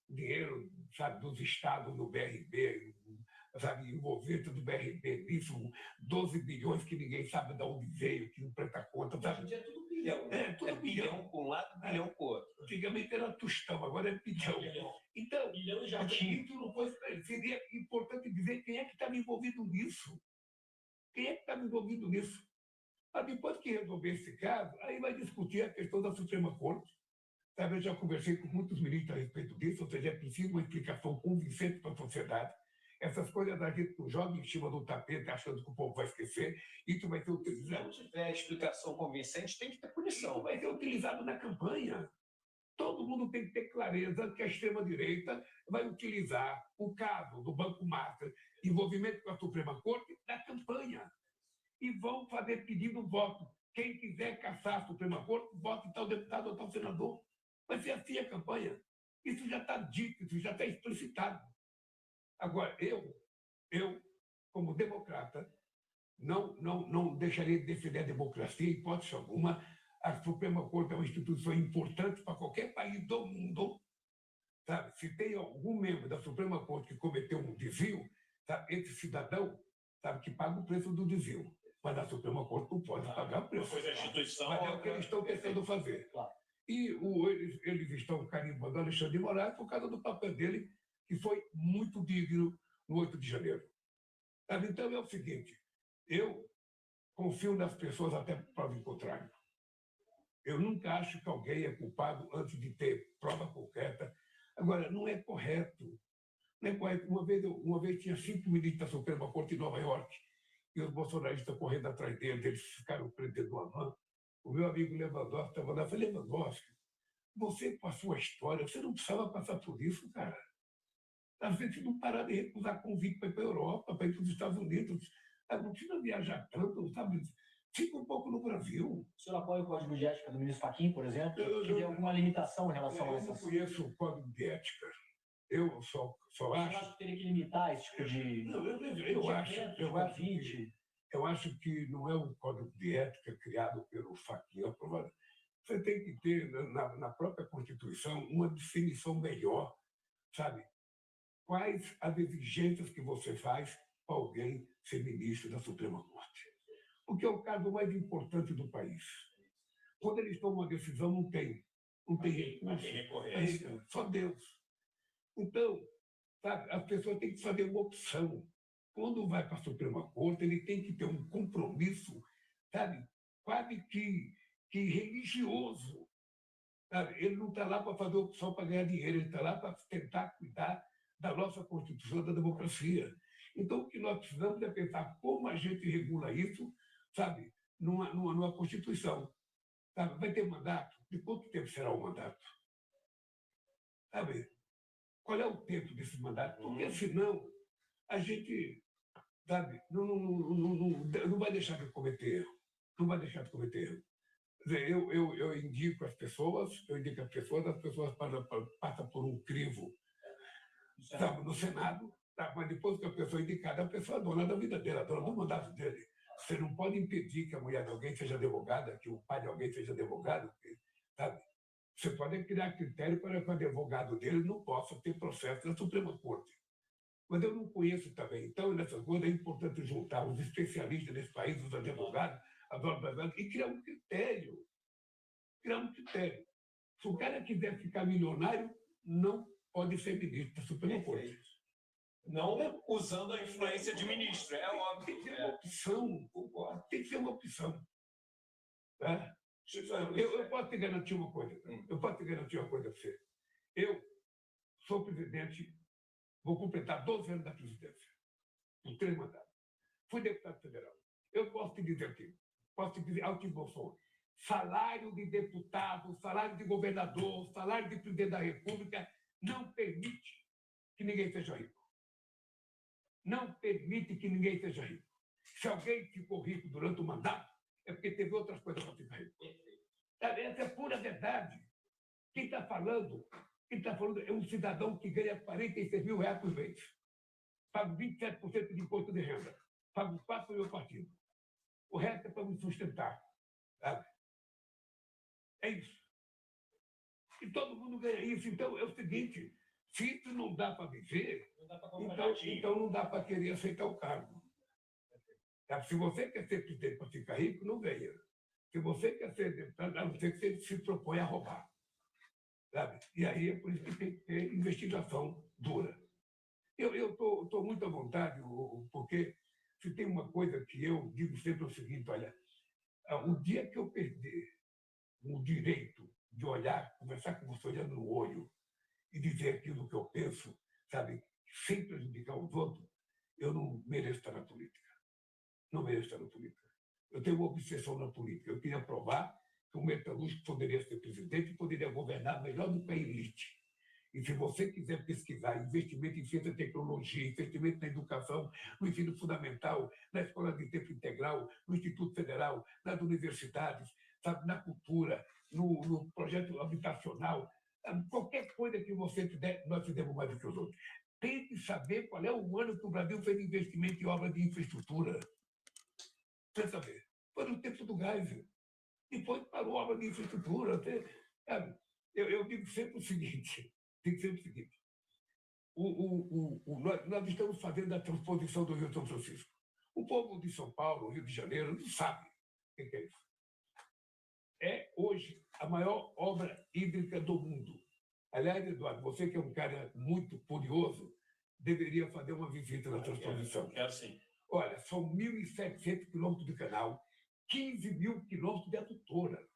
Dinheiro, sabe, dos estados no BRB, sabe, envolvimento do BRB nisso, 12 bilhões que ninguém sabe de onde veio, que não presta conta. Sabe? Hoje em dia é tudo bilhão. Tudo bilhão para um lado, bilhão para o outro. Antigamente era tostão, agora é bilhão. Então, bilhão já tinha. Isso não foi, seria importante dizer quem é que estava envolvido nisso. Mas depois que resolver esse caso, aí vai discutir a questão da Suprema Corte. Sabe, eu já conversei com muitos ministros a respeito disso, ou seja, é preciso uma explicação convincente para a sociedade. Essas coisas a gente não joga em cima do tapete achando que o povo vai esquecer. Isso vai ser utilizado. Se não tiver explicação convincente, tem que ter punição. Isso vai ser utilizado na campanha. Todo mundo tem que ter clareza que a extrema-direita vai utilizar o caso do Banco Master, envolvimento com a Suprema Corte, na campanha. E vão fazer pedindo voto. Quem quiser caçar a Suprema Corte, vote tal deputado ou tal senador. Vai ser assim a campanha. Isso já está dito, isso já está explicitado. Agora, eu como democrata, não deixaria de defender a democracia, em hipótese alguma. A Suprema Corte é uma instituição importante para qualquer país do mundo, sabe? Se tem algum membro da Suprema Corte que cometeu um desvio, sabe? Esse cidadão, sabe, que paga o preço do desvio. Mas a Suprema Corte não pode pagar o preço. Uma coisa é a instituição. Mas é o que eles estão tentando fazer. Claro. E eles estão carimbando Alexandre de Moraes por causa do papel dele, que foi muito digno no 8 de janeiro. Sabe? Então é o seguinte, eu confio nas pessoas até prova em contrário. Eu nunca acho que alguém é culpado antes de ter prova concreta. Agora, não é correto. Não é correto. Uma vez tinha 5 ministros da Suprema Corte em Nova York, e os bolsonaristas correndo atrás deles, eles ficaram prendendo a mão. O meu amigo Lewandowski estava lá. Eu falei, Lewandowski, você com a sua história, você não precisava passar por isso, cara. Às vezes não parar de recusar convite para ir para a Europa, para ir para os Estados Unidos. Não precisa viajar tanto, sabe? Fica um pouco no Brasil. O senhor apoia o Código de Ética do ministro Fachin, por exemplo? Que tem alguma limitação em relação a essas... Eu não conheço o Código de Ética. Eu só acho... acho que teria que limitar esse tipo de... Não, eu acho que não é um Código de Ética criado pelo Fachin aprovado. Você tem que ter, na própria Constituição, uma definição melhor, sabe? Quais as exigências que você faz para alguém ser ministro da Suprema Corte? Porque é o caso mais importante do país. Quando eles tomam uma decisão, não tem recurso, só Deus. Então, sabe, as pessoas têm que fazer uma opção. Quando vai para a Suprema Corte, ele tem que ter um compromisso, sabe, quase que religioso. Sabe? Ele não está lá para fazer opção para ganhar dinheiro, ele está lá para tentar cuidar da nossa Constituição, da democracia. Então, o que nós precisamos é pensar como a gente regula isso, sabe, numa Constituição. Sabe? Vai ter mandato? De quanto tempo será o mandato? Sabe? Qual é o tempo desse mandato? Porque, senão, a gente, sabe, não vai deixar de cometer erro. Não vai deixar de cometer erro. Quer dizer, eu indico as pessoas, as pessoas passam por um crivo, sabe, no Senado, tá? Mas depois que a pessoa é indicada, a pessoa é dona da vida dele, a dona do mandato dele. Você não pode impedir que a mulher de alguém seja advogada, que o pai de alguém seja advogado, sabe? Você pode criar critério para que o advogado dele não possa ter processo na Suprema Corte. Mas eu não conheço também. Então, nessas coisas, é importante juntar os especialistas nesse país, os advogados, as donas, e criar um critério. Criar um critério. Se o cara quiser ficar milionário, não pode ser ministro da Suprema Corte. Não usando a influência de ministro, é óbvio. Tem que ser uma opção, tem que ser uma opção. Tá? Eu posso te garantir uma coisa. Eu posso te garantir uma coisa para você. Eu sou presidente, vou completar 12 anos da presidência, por 3 mandatos. Fui deputado federal. Eu posso te dizer aqui, posso te dizer alto e bom som. Salário de deputado, salário de governador, salário de presidente da República não permite que ninguém seja rico. Não permite que ninguém seja rico. Se alguém ficou rico durante o mandato, é porque teve outras coisas para ficar rico. Essa é pura verdade. Quem está falando é um cidadão que ganha 46 mil reais por mês. Pago 27% de imposto de renda. Pago 4 para o meu partido. O resto é para me sustentar. Sabe? É isso. E todo mundo ganha isso. Então, é o seguinte, se isso não dá para viver, então não dá para querer aceitar o cargo. Se você quer ser presidente para ficar rico, não ganha. Se você quer ser deputado, a não ser que você se propõe a roubar. Sabe? E aí é por isso que tem que ter investigação dura. Eu estou muito à vontade, porque se tem uma coisa que eu digo sempre é o seguinte, olha, o dia que eu perder o direito de olhar, conversar com você olhando no olho e dizer aquilo que eu penso, sabe, sem prejudicar os outros, eu não mereço estar na política. Não mereço estar na política. Eu tenho uma obsessão na política. Eu queria provar que o metalúrgico poderia ser presidente e poderia governar melhor do que a elite. E se você quiser pesquisar investimento em ciência e tecnologia, investimento na educação, no ensino fundamental, na escola de tempo integral, no Instituto Federal, nas universidades, sabe, na cultura, no projeto habitacional, qualquer coisa que você fizer, nós fizemos mais do que os outros. Tem que saber qual é o ano que o Brasil fez investimento em obras de infraestrutura. Quer saber? Foi no tempo do Geisel. Depois parou a obra de infraestrutura. Eu digo sempre o seguinte, tem que ser o seguinte: nós estamos fazendo a transposição do Rio São Francisco. O povo de São Paulo, Rio de Janeiro, não sabe o que é isso. É, hoje, a maior obra hídrica do mundo. Aliás, Eduardo, você que é um cara muito curioso, deveria fazer uma visita na transposição. Quero sim. Olha, são 1.700 quilômetros de canal, 15 mil quilômetros de adutora.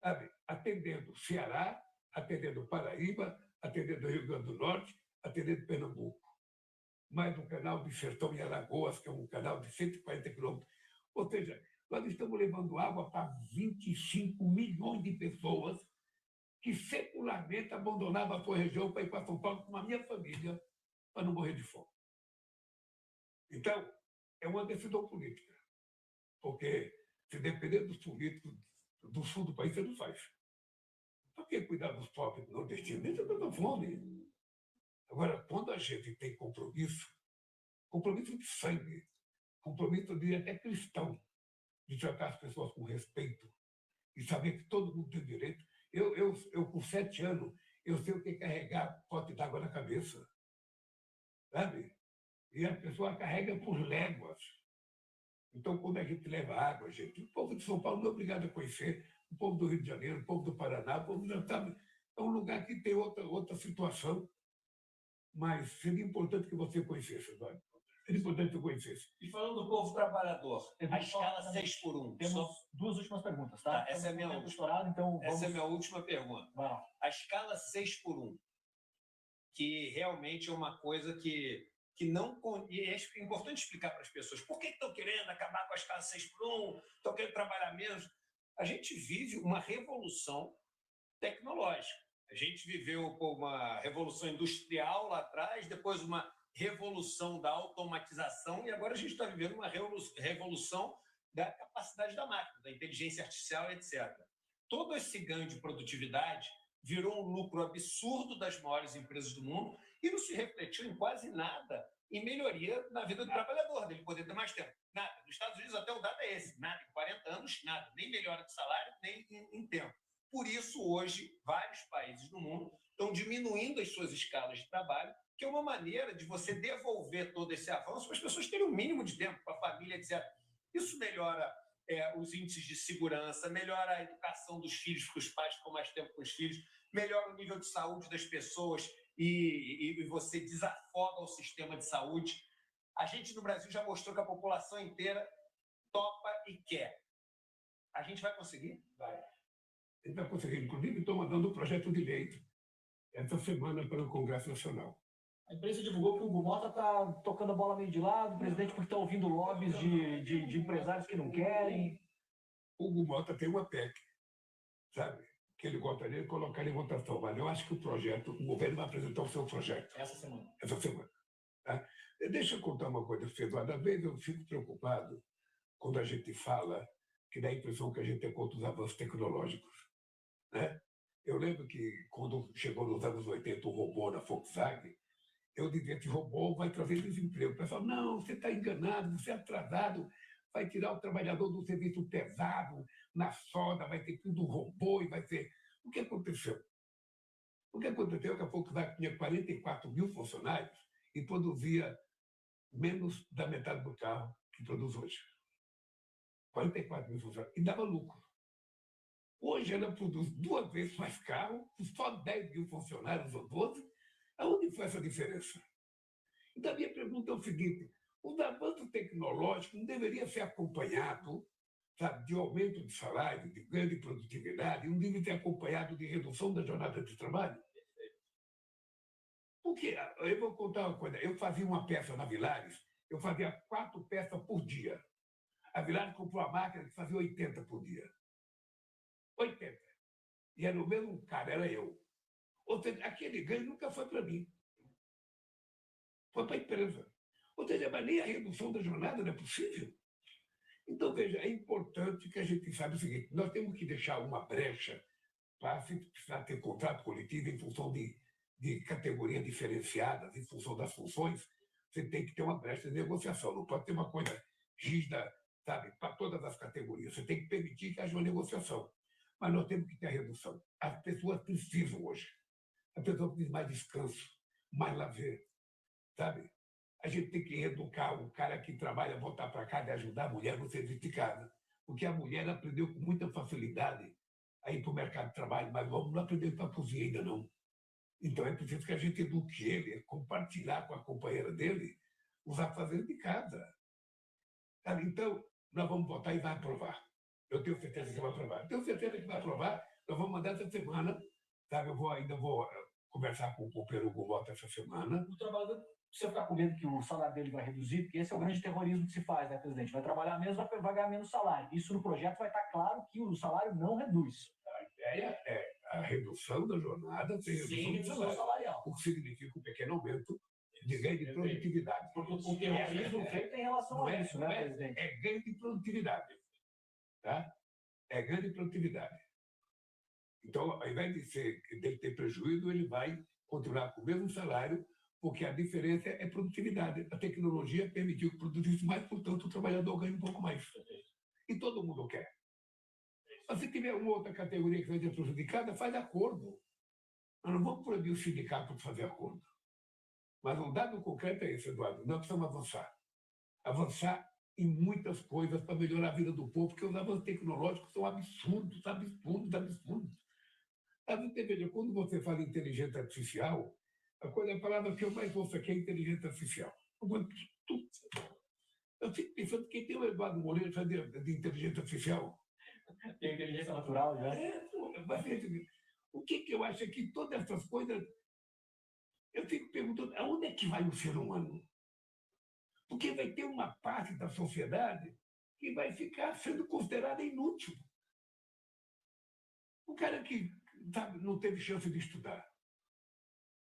Sabe? Atendendo Ceará, atendendo Paraíba, atendendo Rio Grande do Norte, atendendo Pernambuco. Mais um canal de Sertão e Alagoas, que é um canal de 140 quilômetros. Ou seja, nós estamos levando água para 25 milhões de pessoas que secularmente abandonavam a sua região para ir para São Paulo com a minha família para não morrer de fome. Então, é uma decisão política. Porque, se depender dos políticos do sul do país, você não faz. Para que cuidar dos pobres nordestinos? Nem tanta fome. Agora, quando a gente tem compromisso de sangue, compromisso, eu diria até cristão, de tratar as pessoas com respeito e saber que todo mundo tem direito. Eu com 7 anos, eu sei o que é carregar pote d'água na cabeça. Sabe? E a pessoa carrega por léguas. Então, quando a gente leva água, gente, o povo de São Paulo não é obrigado a conhecer, o povo do Rio de Janeiro, o povo do Paraná, o povo já sabe. É um lugar que tem outra situação, mas seria importante que você conhecesse, Eduardo. Seria importante que eu conhecesse. E falando do povo trabalhador, a escala 6x1. Temos duas últimas perguntas, tá? Essa é a minha última. Estourado, então essa é a minha última pergunta. Vai. A escala 6x1, que realmente é uma coisa que não... E é importante explicar para as pessoas por que estão querendo acabar com a escala 6x1, estão querendo trabalhar menos. A gente vive uma revolução tecnológica. A gente viveu uma revolução industrial lá atrás, depois uma revolução da automatização, e agora a gente está vivendo uma revolução da capacidade da máquina, da inteligência artificial, etc. Todo esse ganho de produtividade virou um lucro absurdo das maiores empresas do mundo e não se refletiu em quase nada em melhoria na vida do trabalhador, dele poder ter mais tempo. Nada. Nos Estados Unidos até o dado é esse, nada. Em 40 anos, nada. Nem melhora de salário, nem em tempo. Por isso, hoje, vários países do mundo estão diminuindo as suas escalas de trabalho, que é uma maneira de você devolver todo esse avanço para as pessoas terem o mínimo de tempo para a família, etc. Isso melhora os índices de segurança, melhora a educação dos filhos, porque os pais ficam mais tempo com os filhos, melhora o nível de saúde das pessoas e você desafoga o sistema de saúde. A gente no Brasil já mostrou que a população inteira topa e quer. A gente vai conseguir? Vai. A gente vai conseguir. Inclusive, estou mandando um projeto de lei essa semana para o Congresso Nacional. A imprensa divulgou que o Hugo Mota está tocando a bola meio de lado, o presidente porque está ouvindo lobbies de empresários que não querem. O Hugo Mota tem uma PEC, sabe? Que ele gostaria de colocar em votação. Mas eu acho que o governo vai apresentar o seu projeto. Essa semana. Essa semana. Tá? Deixa eu contar uma coisa, Eduardo. Às vezes eu fico preocupado quando a gente fala que dá a impressão que a gente é contra os avanços tecnológicos. Né? Eu lembro que quando chegou nos anos 80 o robô na Volkswagen, eu dizia que robô vai trazer desemprego. O pessoal, não, você está enganado, você é atrasado, vai tirar o trabalhador do serviço pesado, na soda, vai ter tudo robô e vai ser... O que aconteceu? O que aconteceu é que a Volkswagen tinha 44 mil funcionários e produzia menos da metade do carro que produz hoje. 44 mil funcionários. E dava lucro. Hoje ela produz 2 vezes mais carro, com só 10 mil funcionários ou 12. Aonde foi essa diferença? Então, a minha pergunta é o seguinte: o avanço tecnológico não deveria ser acompanhado, sabe, de aumento de salário, de ganho de produtividade, não deveria ser acompanhado de redução da jornada de trabalho? Porque, eu vou contar uma coisa, eu fazia uma peça na Vilares, eu fazia 4 peças por dia. A Vilares comprou a máquina que fazia 80 por dia. 80. E era o mesmo cara, era eu. Ou seja, aquele ganho nunca foi para mim. Foi para a empresa. Ou seja, mas nem a redução da jornada não é possível. Então, veja, é importante que a gente saiba o seguinte: nós temos que deixar uma brecha para, se precisar ter contrato coletivo em função de categorias diferenciadas, em função das funções, você tem que ter uma brecha de negociação. Não pode ter uma coisa rígida, sabe, para todas as categorias. Você tem que permitir que haja uma negociação. Mas nós temos que ter a redução. As pessoas precisam hoje. A pessoa precisa de mais descanso, mais lazer, sabe? A gente tem que educar o cara que trabalha, voltar para casa e ajudar a mulher no serviço de casa. Porque a mulher aprendeu com muita facilidade a ir para o mercado de trabalho, mas o homem não aprendeu para a cozinha ainda não. Então é preciso que a gente eduque ele, compartilhar com a companheira dele os afazeres de casa. Sabe? Então, nós vamos votar e vai aprovar. Eu tenho certeza que vai aprovar. Tenho certeza que vai aprovar. Nós vamos mandar essa semana. Sabe? Ainda vou conversar com o Peru Voto essa semana. O trabalhador precisa ficar com medo que o salário dele vai reduzir, porque esse é o grande terrorismo que se faz, né, presidente? Vai trabalhar menos, vai ganhar menos salário. Isso no projeto vai estar claro que o salário não reduz. A ideia é a redução da jornada sem redução do salarial, o que significa um pequeno aumento de ganho de produtividade. Porque o terrorismo feito em relação a isso, né, presidente? É ganho de produtividade. Tá? É ganho de produtividade. Então, ao invés dele ter prejuízo, ele vai continuar com o mesmo salário, porque a diferença é produtividade. A tecnologia permitiu que produzisse mais, portanto, o trabalhador ganha um pouco mais. E todo mundo quer. Mas se tiver uma outra categoria que vai ser prejudicada, faz acordo. Nós não vamos proibir o sindicato de fazer acordo. Mas o dado concreto é esse, Eduardo. Nós precisamos avançar. Avançar em muitas coisas para melhorar a vida do povo, porque os avanços tecnológicos são absurdos, absurdos, absurdos. Veja, quando você fala em inteligência artificial, a palavra que eu mais ouço aqui é inteligência artificial. Eu fico pensando quem tem o Eduardo Moreira de inteligência artificial. Tem inteligência natural, já. O que eu acho é que todas essas coisas. Eu fico perguntando, aonde é que vai o ser humano? Porque vai ter uma parte da sociedade que vai ficar sendo considerada inútil. O cara que não teve chance de estudar,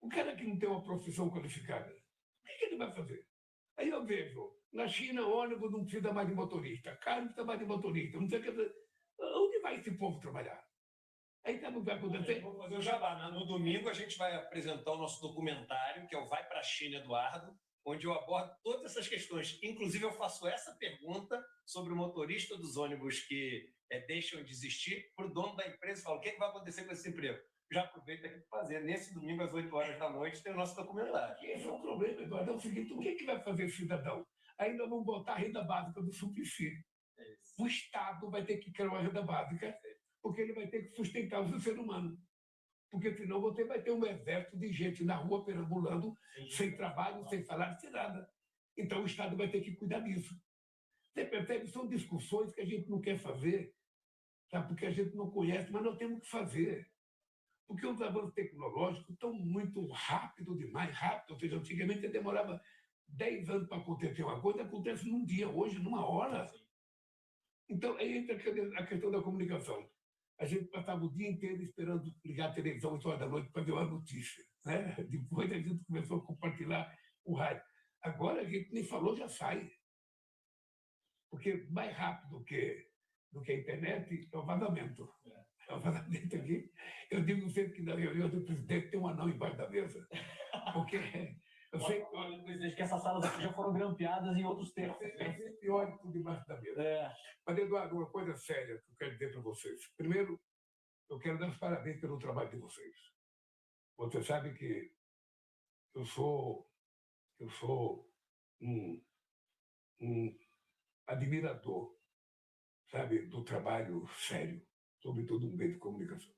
o cara que não tem uma profissão qualificada, o que ele vai fazer? Aí eu vejo, na China, ônibus não precisa mais de motorista, carro não precisa mais de motorista, não sei o que. Onde vai esse povo trabalhar? Aí sabe o que vai acontecer? Vou fazer o jabá. No domingo a gente vai apresentar o nosso documentário, que é o Vai para a China, Eduardo, onde eu abordo todas essas questões. Inclusive, eu faço essa pergunta sobre o motorista dos ônibus que deixam de existir para o dono da empresa e falo, o que vai acontecer com esse emprego? Já aproveito aqui para fazer. Nesse domingo, às 8 horas da noite, tem o nosso documentário. Esse é o problema, Eduardo. É o seguinte, o que vai fazer o cidadão? Ainda vão botar a renda básica do subsídio. O Estado vai ter que criar uma renda básica, porque ele vai ter que sustentar o ser humano. Porque senão você vai ter um exército de gente na rua perambulando, sem trabalho, sem salário, sem nada. Então o Estado vai ter que cuidar disso. Você percebe? São discussões que a gente não quer fazer, sabe? Porque a gente não conhece, mas nós temos que fazer. Porque os avanços tecnológicos estão muito rápido demais, rápido. Ou seja, antigamente demorava 10 anos para acontecer uma coisa, acontece num dia, hoje, numa hora. Então, aí entra a questão da comunicação. A gente passava o dia inteiro esperando ligar a televisão 8 horas da noite para ver uma notícia. Né? Depois a gente começou a compartilhar o rádio. Agora a gente nem falou, já sai. Porque mais rápido do que a internet é o vazamento. É o vazamento aqui. Eu digo sempre que na reunião do presidente tem um anão embaixo da mesa. Porque eu sei que essas salas aqui já foram grampeadas em outros tempos. É pior tudo embaixo da mesa. Mas, Eduardo, uma coisa séria que eu quero dizer para vocês. Primeiro, eu quero dar os parabéns pelo trabalho de vocês. Você sabe que eu sou um admirador, sabe, do trabalho sério, sobretudo no meio de comunicação.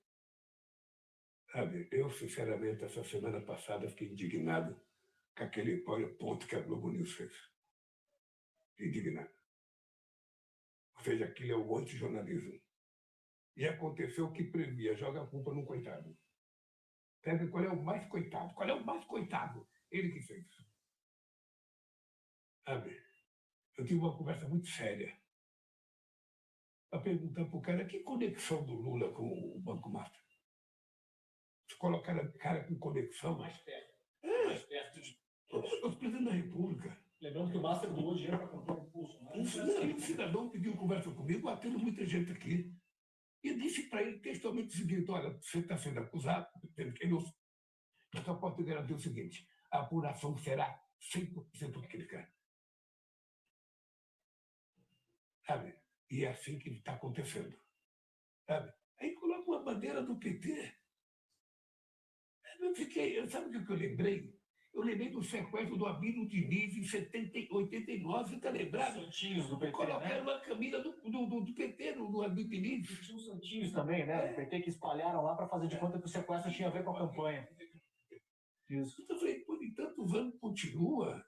Sabe, eu, sinceramente, essa semana passada fiquei indignado com aquele ponto que a Globo News fez. Fiquei indignado. Ou seja, aquilo é o antijornalismo. E aconteceu o que previa, joga a culpa num coitado. Sabe qual é o mais coitado? Qual é o mais coitado? Ele que fez. Sabe? Eu tive uma conversa muito séria para perguntar para o cara que conexão do Lula com o Banco Master. Se colocar a cara com conexão. Mais perto. Mais perto de. O presidente da República. Lembrando que o Master doou dinheiro para comprar o impulso. Né? Um cidadão pediu conversa comigo, batendo muita gente aqui. E eu disse para ele textualmente o seguinte: olha, você está sendo acusado, eu só posso te garantir o seguinte: a apuração será 100% do que ele quer. Sabe? E é assim que está acontecendo. Sabe? Aí coloca uma bandeira do PT. Sabe o que eu lembrei? Eu lembrei do sequestro do Abílio Diniz em 89, está lembrado? Santinhos do PT, Colocaram né? uma camisa do PT no Abílio Diniz. E tinha os Santinhos também, né? Do PT que espalharam lá para fazer de conta que o sequestro tinha a ver com a campanha. Isso. Eu falei, por tantos anos continua.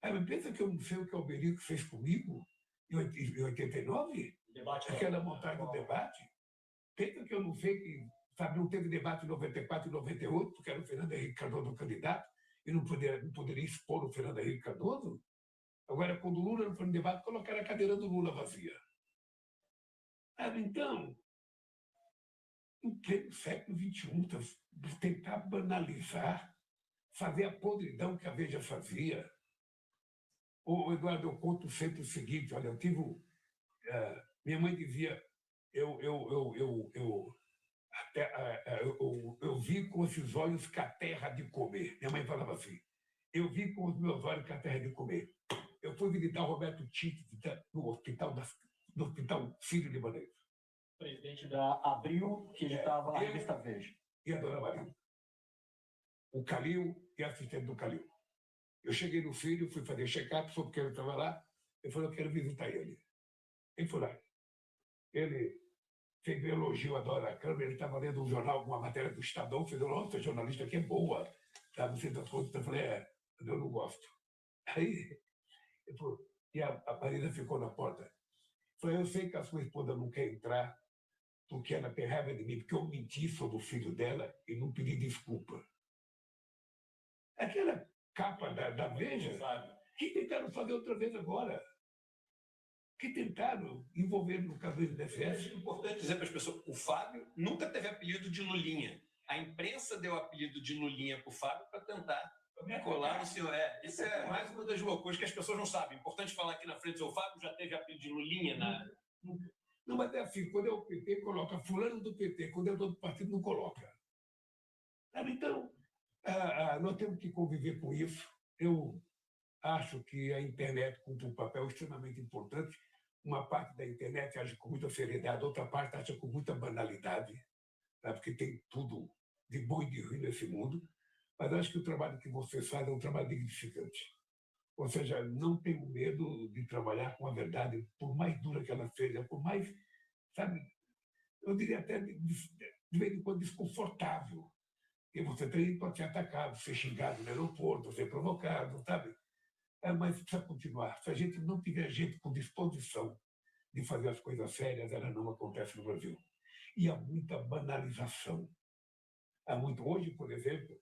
Aí pensa que eu não sei o que o Alberico fez comigo em 89? Aquela montagem do debate. Pensa que eu não sei que, sabe, não teve debate em 94 e 98, porque era o Fernando Henrique Cardoso o candidato, e não poderia expor o Fernando Henrique Cardoso. Agora, quando o Lula não foi no debate, colocaram a cadeira do Lula vazia. Sabe, então, em pleno século XXI, tentar banalizar, fazer a podridão que a Veja fazia. O Eduardo, eu conto sempre o seguinte, olha, eu tive... minha mãe dizia, eu vi com esses olhos que a terra de comer. Minha mãe falava assim, eu vi com os meus olhos que a terra de comer. Eu fui visitar o Roberto Tite no hospital Sírio-Libanês. Presidente da Abril, que editava a revista Veja. E a dona Maria. O Calil e a assistente do Calil. Eu cheguei no Sírio, fui fazer check-up, soube que ele estava lá. Eu falei, eu quero visitar ele. Ele foi lá. Ele fez um elogio à Dora Câmara, ele estava lendo um jornal, uma matéria do Estadão, fez, nossa, jornalista aqui é boa. Sabe, você das coisas, eu falei, eu não gosto. Aí, e a Marina ficou na porta. Eu falei, eu sei que a sua esposa não quer entrar, porque ela tem raiva de mim, porque eu menti sobre o filho dela e não pedi desculpa. Aquela capa da Veja, que tentaram fazer outra vez agora. Que tentaram envolver no caso do INSS. É importante dizer para as pessoas, o Fábio nunca teve apelido de Lulinha. A imprensa deu apelido de Lulinha para o Fábio para tentar colar no senhor. Isso é mais uma das coisas que as pessoas não sabem. Importante falar aqui na frente, o Fábio já teve apelido de Lulinha na... Não, mas é assim, quando é o PT, coloca fulano do PT, quando é do outro partido, não coloca. Então, nós temos que conviver com isso. Eu acho que a internet cumpre um papel extremamente importante. Uma parte da internet age com muita seriedade, outra parte age com muita banalidade, né? Porque tem tudo de bom e de ruim nesse mundo. Mas acho que o trabalho que vocês fazem é um trabalho dignificante. Ou seja, não tenho medo de trabalhar com a verdade, por mais dura que ela seja, por mais, sabe, eu diria até de vez em quando desconfortável. Porque você pode ser atacado, ser xingado no aeroporto, ser provocado, sabe? Mas precisa continuar. Se a gente não tiver gente com disposição de fazer as coisas sérias, ela não acontece no Brasil. E há muita banalização. Hoje, por exemplo,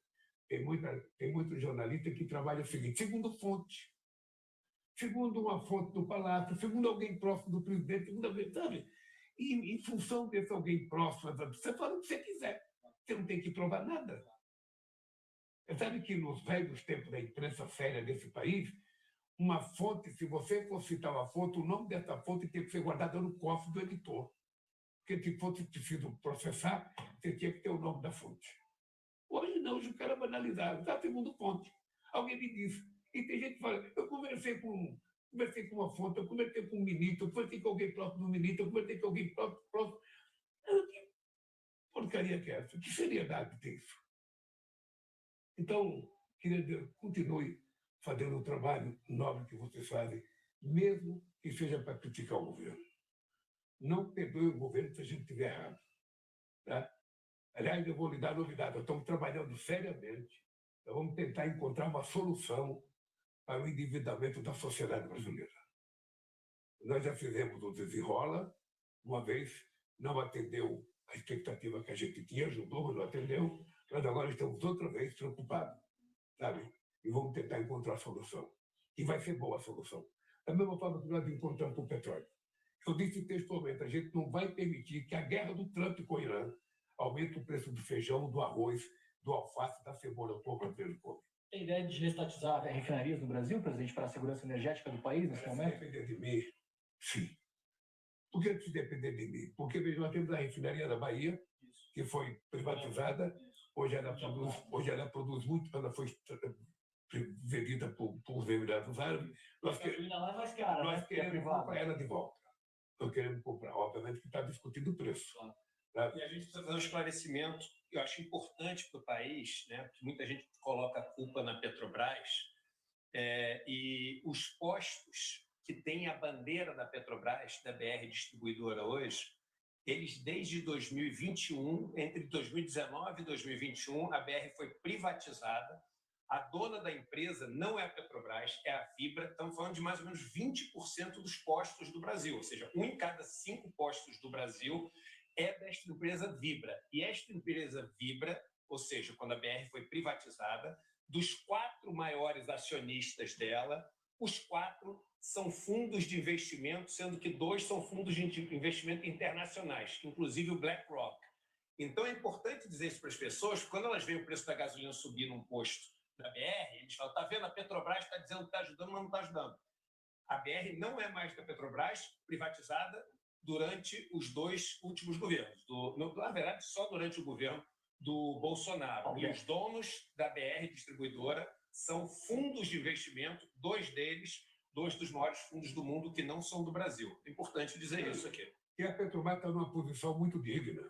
tem muito jornalista que trabalha o seguinte, segundo fonte, segundo uma fonte do Palácio, segundo alguém próximo do presidente, segundo alguém, sabe? E em função desse alguém próximo, você fala o que você quiser. Você não tem que provar nada. Você sabe que nos velhos tempos da imprensa séria desse país, uma fonte, se você for citar uma fonte, o nome dessa fonte tem que ser guardado no cofre do editor. Porque se fosse preciso processar, você tinha que ter o nome da fonte. Hoje não, hoje o cara é banalizado, está segundo fonte. Alguém me disse. E tem gente que fala, eu conversei com uma fonte, eu conversei com um ministro, eu conversei com alguém próximo do ministro, eu conversei com alguém próximo. Que porcaria que é essa? Que seriedade tem isso? Então, queria dizer, continue fazendo o trabalho nobre que vocês fazem, mesmo que seja para criticar o governo. Não perdoe o governo se a gente estiver errado. Tá? Aliás, eu vou lhe dar novidade. Nós estamos trabalhando seriamente. Nós vamos tentar encontrar uma solução para o endividamento da sociedade brasileira. Nós já fizemos o Desenrola, uma vez, não atendeu a expectativa que a gente tinha, ajudou, mas não atendeu. Nós agora estamos outra vez preocupados, sabe? E vamos tentar encontrar a solução. E vai ser boa a solução. Da mesma forma que nós encontramos com o petróleo. Eu disse textualmente, a gente não vai permitir que a guerra do Trump com o Irã aumente o preço do feijão, do arroz, do alface, da cebola, o povo brasileiro come. Tem ideia de restatizar refinarias no Brasil, presidente, para a segurança energética do país nesse momento? Se depender de mim, sim. Por que se depender de mim? Porque veja, nós temos a refinaria da Bahia, que foi privatizada, hoje ela produz muito, ela foi vendida por os Emirados Árabes. Nós queremos comprar ela de volta. Nós queremos comprar. Obviamente que está discutindo o preço. E a gente precisa fazer um esclarecimento que eu acho importante para o país, né? Porque muita gente coloca a culpa na Petrobras, e os postos que têm a bandeira da Petrobras, da BR Distribuidora hoje, eles desde 2021, entre 2019 e 2021, a BR foi privatizada. A dona da empresa não é a Petrobras, é a Vibra. Estamos falando de mais ou menos 20% dos postos do Brasil, ou seja, 1 em cada 5 postos do Brasil é desta empresa Vibra. E esta empresa Vibra, ou seja, quando a BR foi privatizada, dos 4 maiores acionistas dela, os 4 são fundos de investimento, sendo que 2 são fundos de investimento internacionais, inclusive o BlackRock. Então é importante dizer isso para as pessoas, porque quando elas veem o preço da gasolina subir num posto da BR, eles falam, está vendo, a Petrobras está dizendo que está ajudando, mas não está ajudando. A BR não é mais da Petrobras, privatizada durante os 2 últimos governos. Na verdade, só durante o governo do Bolsonaro. E os donos da BR Distribuidora são fundos de investimento, 2 deles, 2 dos maiores fundos do mundo que não são do Brasil. É importante dizer isso aqui. E a Petrobras está numa posição muito digna.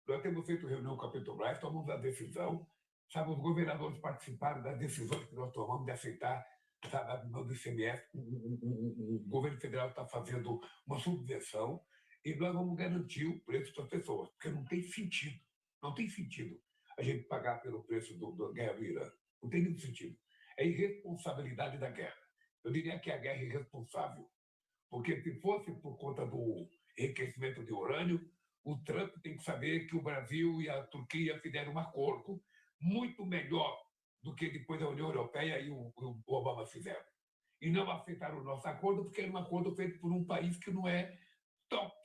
Nós temos feito reunião com a Petrobras, tomamos a decisão, sabe, os governadores participaram das decisões que nós tomamos de aceitar, sabe, a mão do ICMS. O governo federal está fazendo uma subvenção e nós vamos garantir o preço para as pessoas, porque não tem sentido. Não tem sentido a gente pagar pelo preço da guerra do Irã. Não tem nenhum sentido. É irresponsabilidade da guerra. Eu diria que a guerra é irresponsável. Porque se fosse por conta do enriquecimento de urânio, o Trump tem que saber que o Brasil e a Turquia fizeram um acordo muito melhor do que depois a União Europeia e o Obama fizeram. E não aceitaram o nosso acordo porque era um acordo feito por um país que não é top.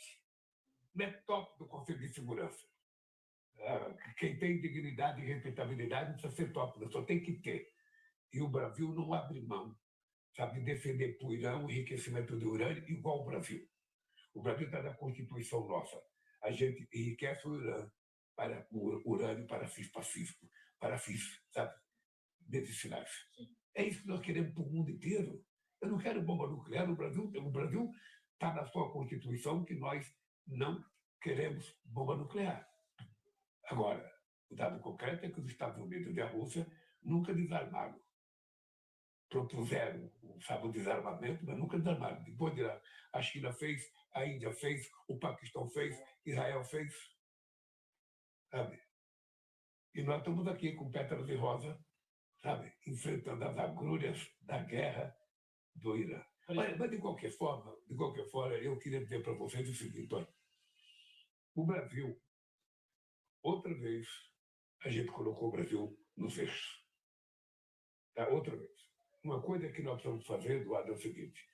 Não é top do Conselho de Segurança. Quem tem dignidade e respeitabilidade não precisa ser top, só tem que ter. E o Brasil não abre mão, sabe, de defender para o Irã o enriquecimento de urânio igual o Brasil. O Brasil está na Constituição nossa. A gente enriquece o Irã para o urânio para fins pacíficos, para fins, sabe, medicinais. É isso que nós queremos para o mundo inteiro. Eu não quero bomba nuclear no Brasil. O Brasil está na sua Constituição que nós não queremos bomba nuclear. Agora, o dado concreto é que os Estados Unidos e a Rússia nunca desarmaram. Propuseram, sabe, o desarmamento, mas nunca desarmaram. Depois a China fez, a Índia fez, o Paquistão fez, Israel fez. Sabe? E nós estamos aqui com pétalas de rosa, sabe, enfrentando as agrúrias da guerra do Irã. Mas de qualquer forma, eu queria dizer para vocês o seguinte: olha, o Brasil, outra vez, a gente colocou o Brasil nos eixos. Tá? Outra vez. Uma coisa que nós precisamos fazer, Eduardo, é o seguinte: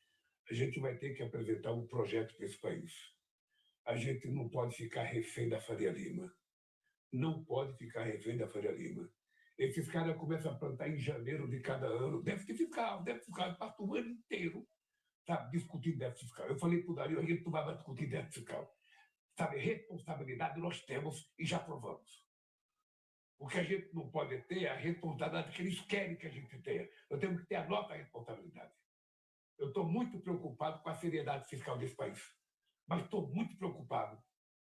a gente vai ter que apresentar um projeto para esse país. A gente não pode ficar refém da Faria Lima. Não pode ficar refém da Faria Lima. Esses caras começam a plantar em janeiro de cada ano. Déficit fiscal, passa o ano inteiro, sabe, discutindo déficit fiscal. Eu falei para o Dario, a gente não vai discutir déficit fiscal. Sabe, responsabilidade nós temos e já provamos. O que a gente não pode ter é a responsabilidade que eles querem que a gente tenha. Nós temos que ter a nossa responsabilidade. Eu estou muito preocupado com a seriedade fiscal desse país, mas estou muito preocupado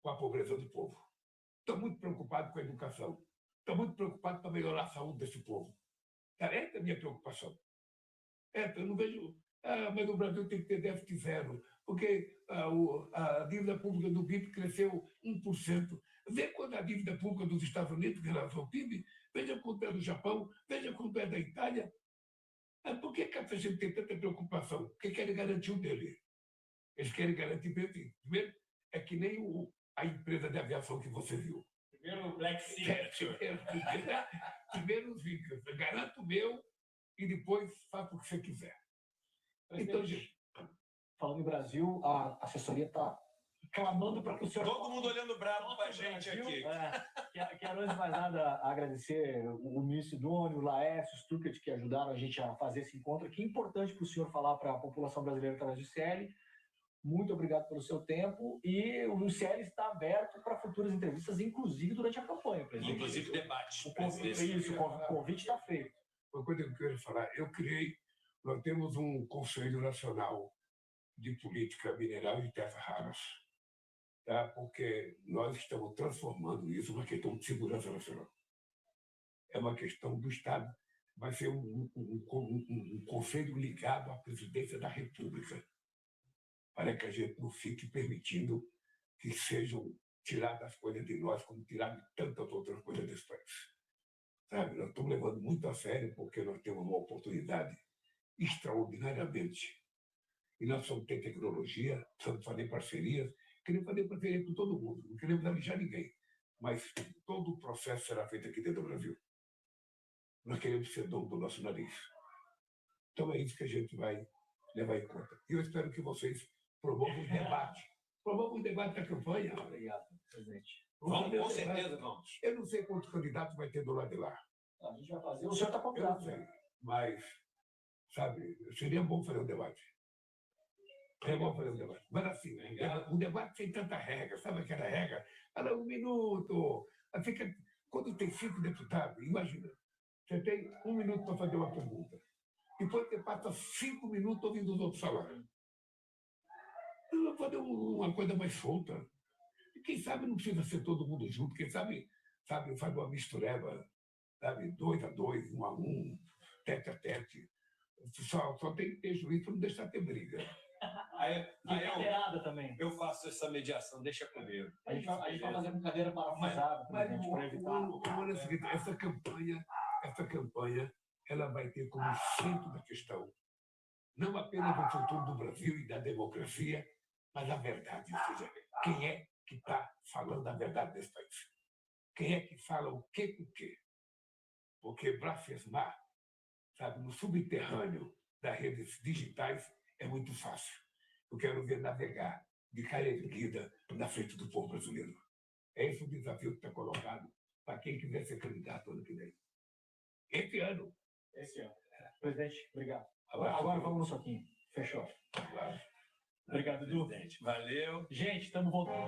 com a pobreza do povo. Estou muito preocupado com a educação. Estou muito preocupado para melhorar a saúde desse povo. Essa é a minha preocupação. Eu não vejo... mas o Brasil tem que ter déficit zero, porque a dívida pública do PIB cresceu 1%. Vê quando a dívida pública dos Estados Unidos em relação ao PIB, veja quanto é do Japão, veja quanto é da Itália. Por que a gente tem tanta preocupação? Porque querem garantir o dele. Eles querem garantir o dele. Primeiro, é que nem a empresa de aviação que você viu. Primeiro o Black Signature. Primeiro os vínculos. Garanto o meu e depois faça o que você quiser. Então, gente, falando em Brasil, a assessoria está clamando para que o senhor... Todo mundo olhando bravo para a gente aqui. Quero, antes de mais nada, agradecer o ministro Sidônio, o Laércio, o Stuckert, que ajudaram a gente a fazer esse encontro aqui. É importante para o senhor falar para a população brasileira através do ICL. Muito obrigado pelo seu tempo. E o ICL está aberto para futuras entrevistas, inclusive durante a campanha, presidente. Inclusive debate. O convite está feito. Uma coisa que eu quero falar, nós temos um Conselho Nacional de Política Mineral e Terras Raras. tá? Porque nós estamos transformando isso numa questão de segurança nacional. É uma questão do Estado. Vai ser um conselho ligado à presidência da República, para que a gente não fique permitindo que sejam tiradas as coisas de nós, como tiraram de tantas outras coisas desse país. Sabe, nós estamos levando muito a sério, porque nós temos uma oportunidade extraordinariamente. E nós precisamos ter tecnologia, precisamos fazer parcerias, queremos fazer parceria com todo mundo, não queremos alijar ninguém, mas todo o processo será feito aqui dentro do Brasil. Nós queremos ser dono do nosso nariz. Então é isso que a gente vai levar em conta. E eu espero que vocês promovam o debate. Promovam o debate da campanha. Obrigado, presidente. Vamos, com certeza, vamos. Eu não sei quantos candidatos vai ter do lado de lá. A gente vai fazer. O senhor está Eu convidado. não sei, mas, sabe, seria bom fazer um debate. É bom fazer um debate. Mas assim, um debate sem tanta regra, sabe aquela regra? Fala 1 minuto. Fica, quando tem 5 deputados, imagina, você tem 1 minuto para fazer uma pergunta. Depois você passa 5 minutos ouvindo os outros falar. Vamos fazer uma coisa mais solta. E quem sabe não precisa ser todo mundo junto, quem sabe faz uma mistureba, sabe, 2 a 2, 1 a 1, tete a tete. Só tem que ter juízo para não deixar ter briga. Também. Eu faço essa mediação, deixa comigo. A gente vai fazer brincadeira parafusada, presidente, para evitar. Essa campanha, ela vai ter como centro da questão não apenas o futuro do Brasil e da democracia, mas a verdade. Ou seja, quem é que está falando a verdade desse país? Quem é que fala o quê com o quê? Porque blasfemar, sabe, no subterrâneo das redes digitais é muito fácil. Eu quero ver navegar de cara erguida na frente do povo brasileiro. É esse o desafio que está colocado para quem quiser ser candidato ano que vem. Esse ano. Presidente, obrigado. Agora vamos no soquinho. Fechou. Obrigado, Edu. Valeu. Gente, estamos voltando.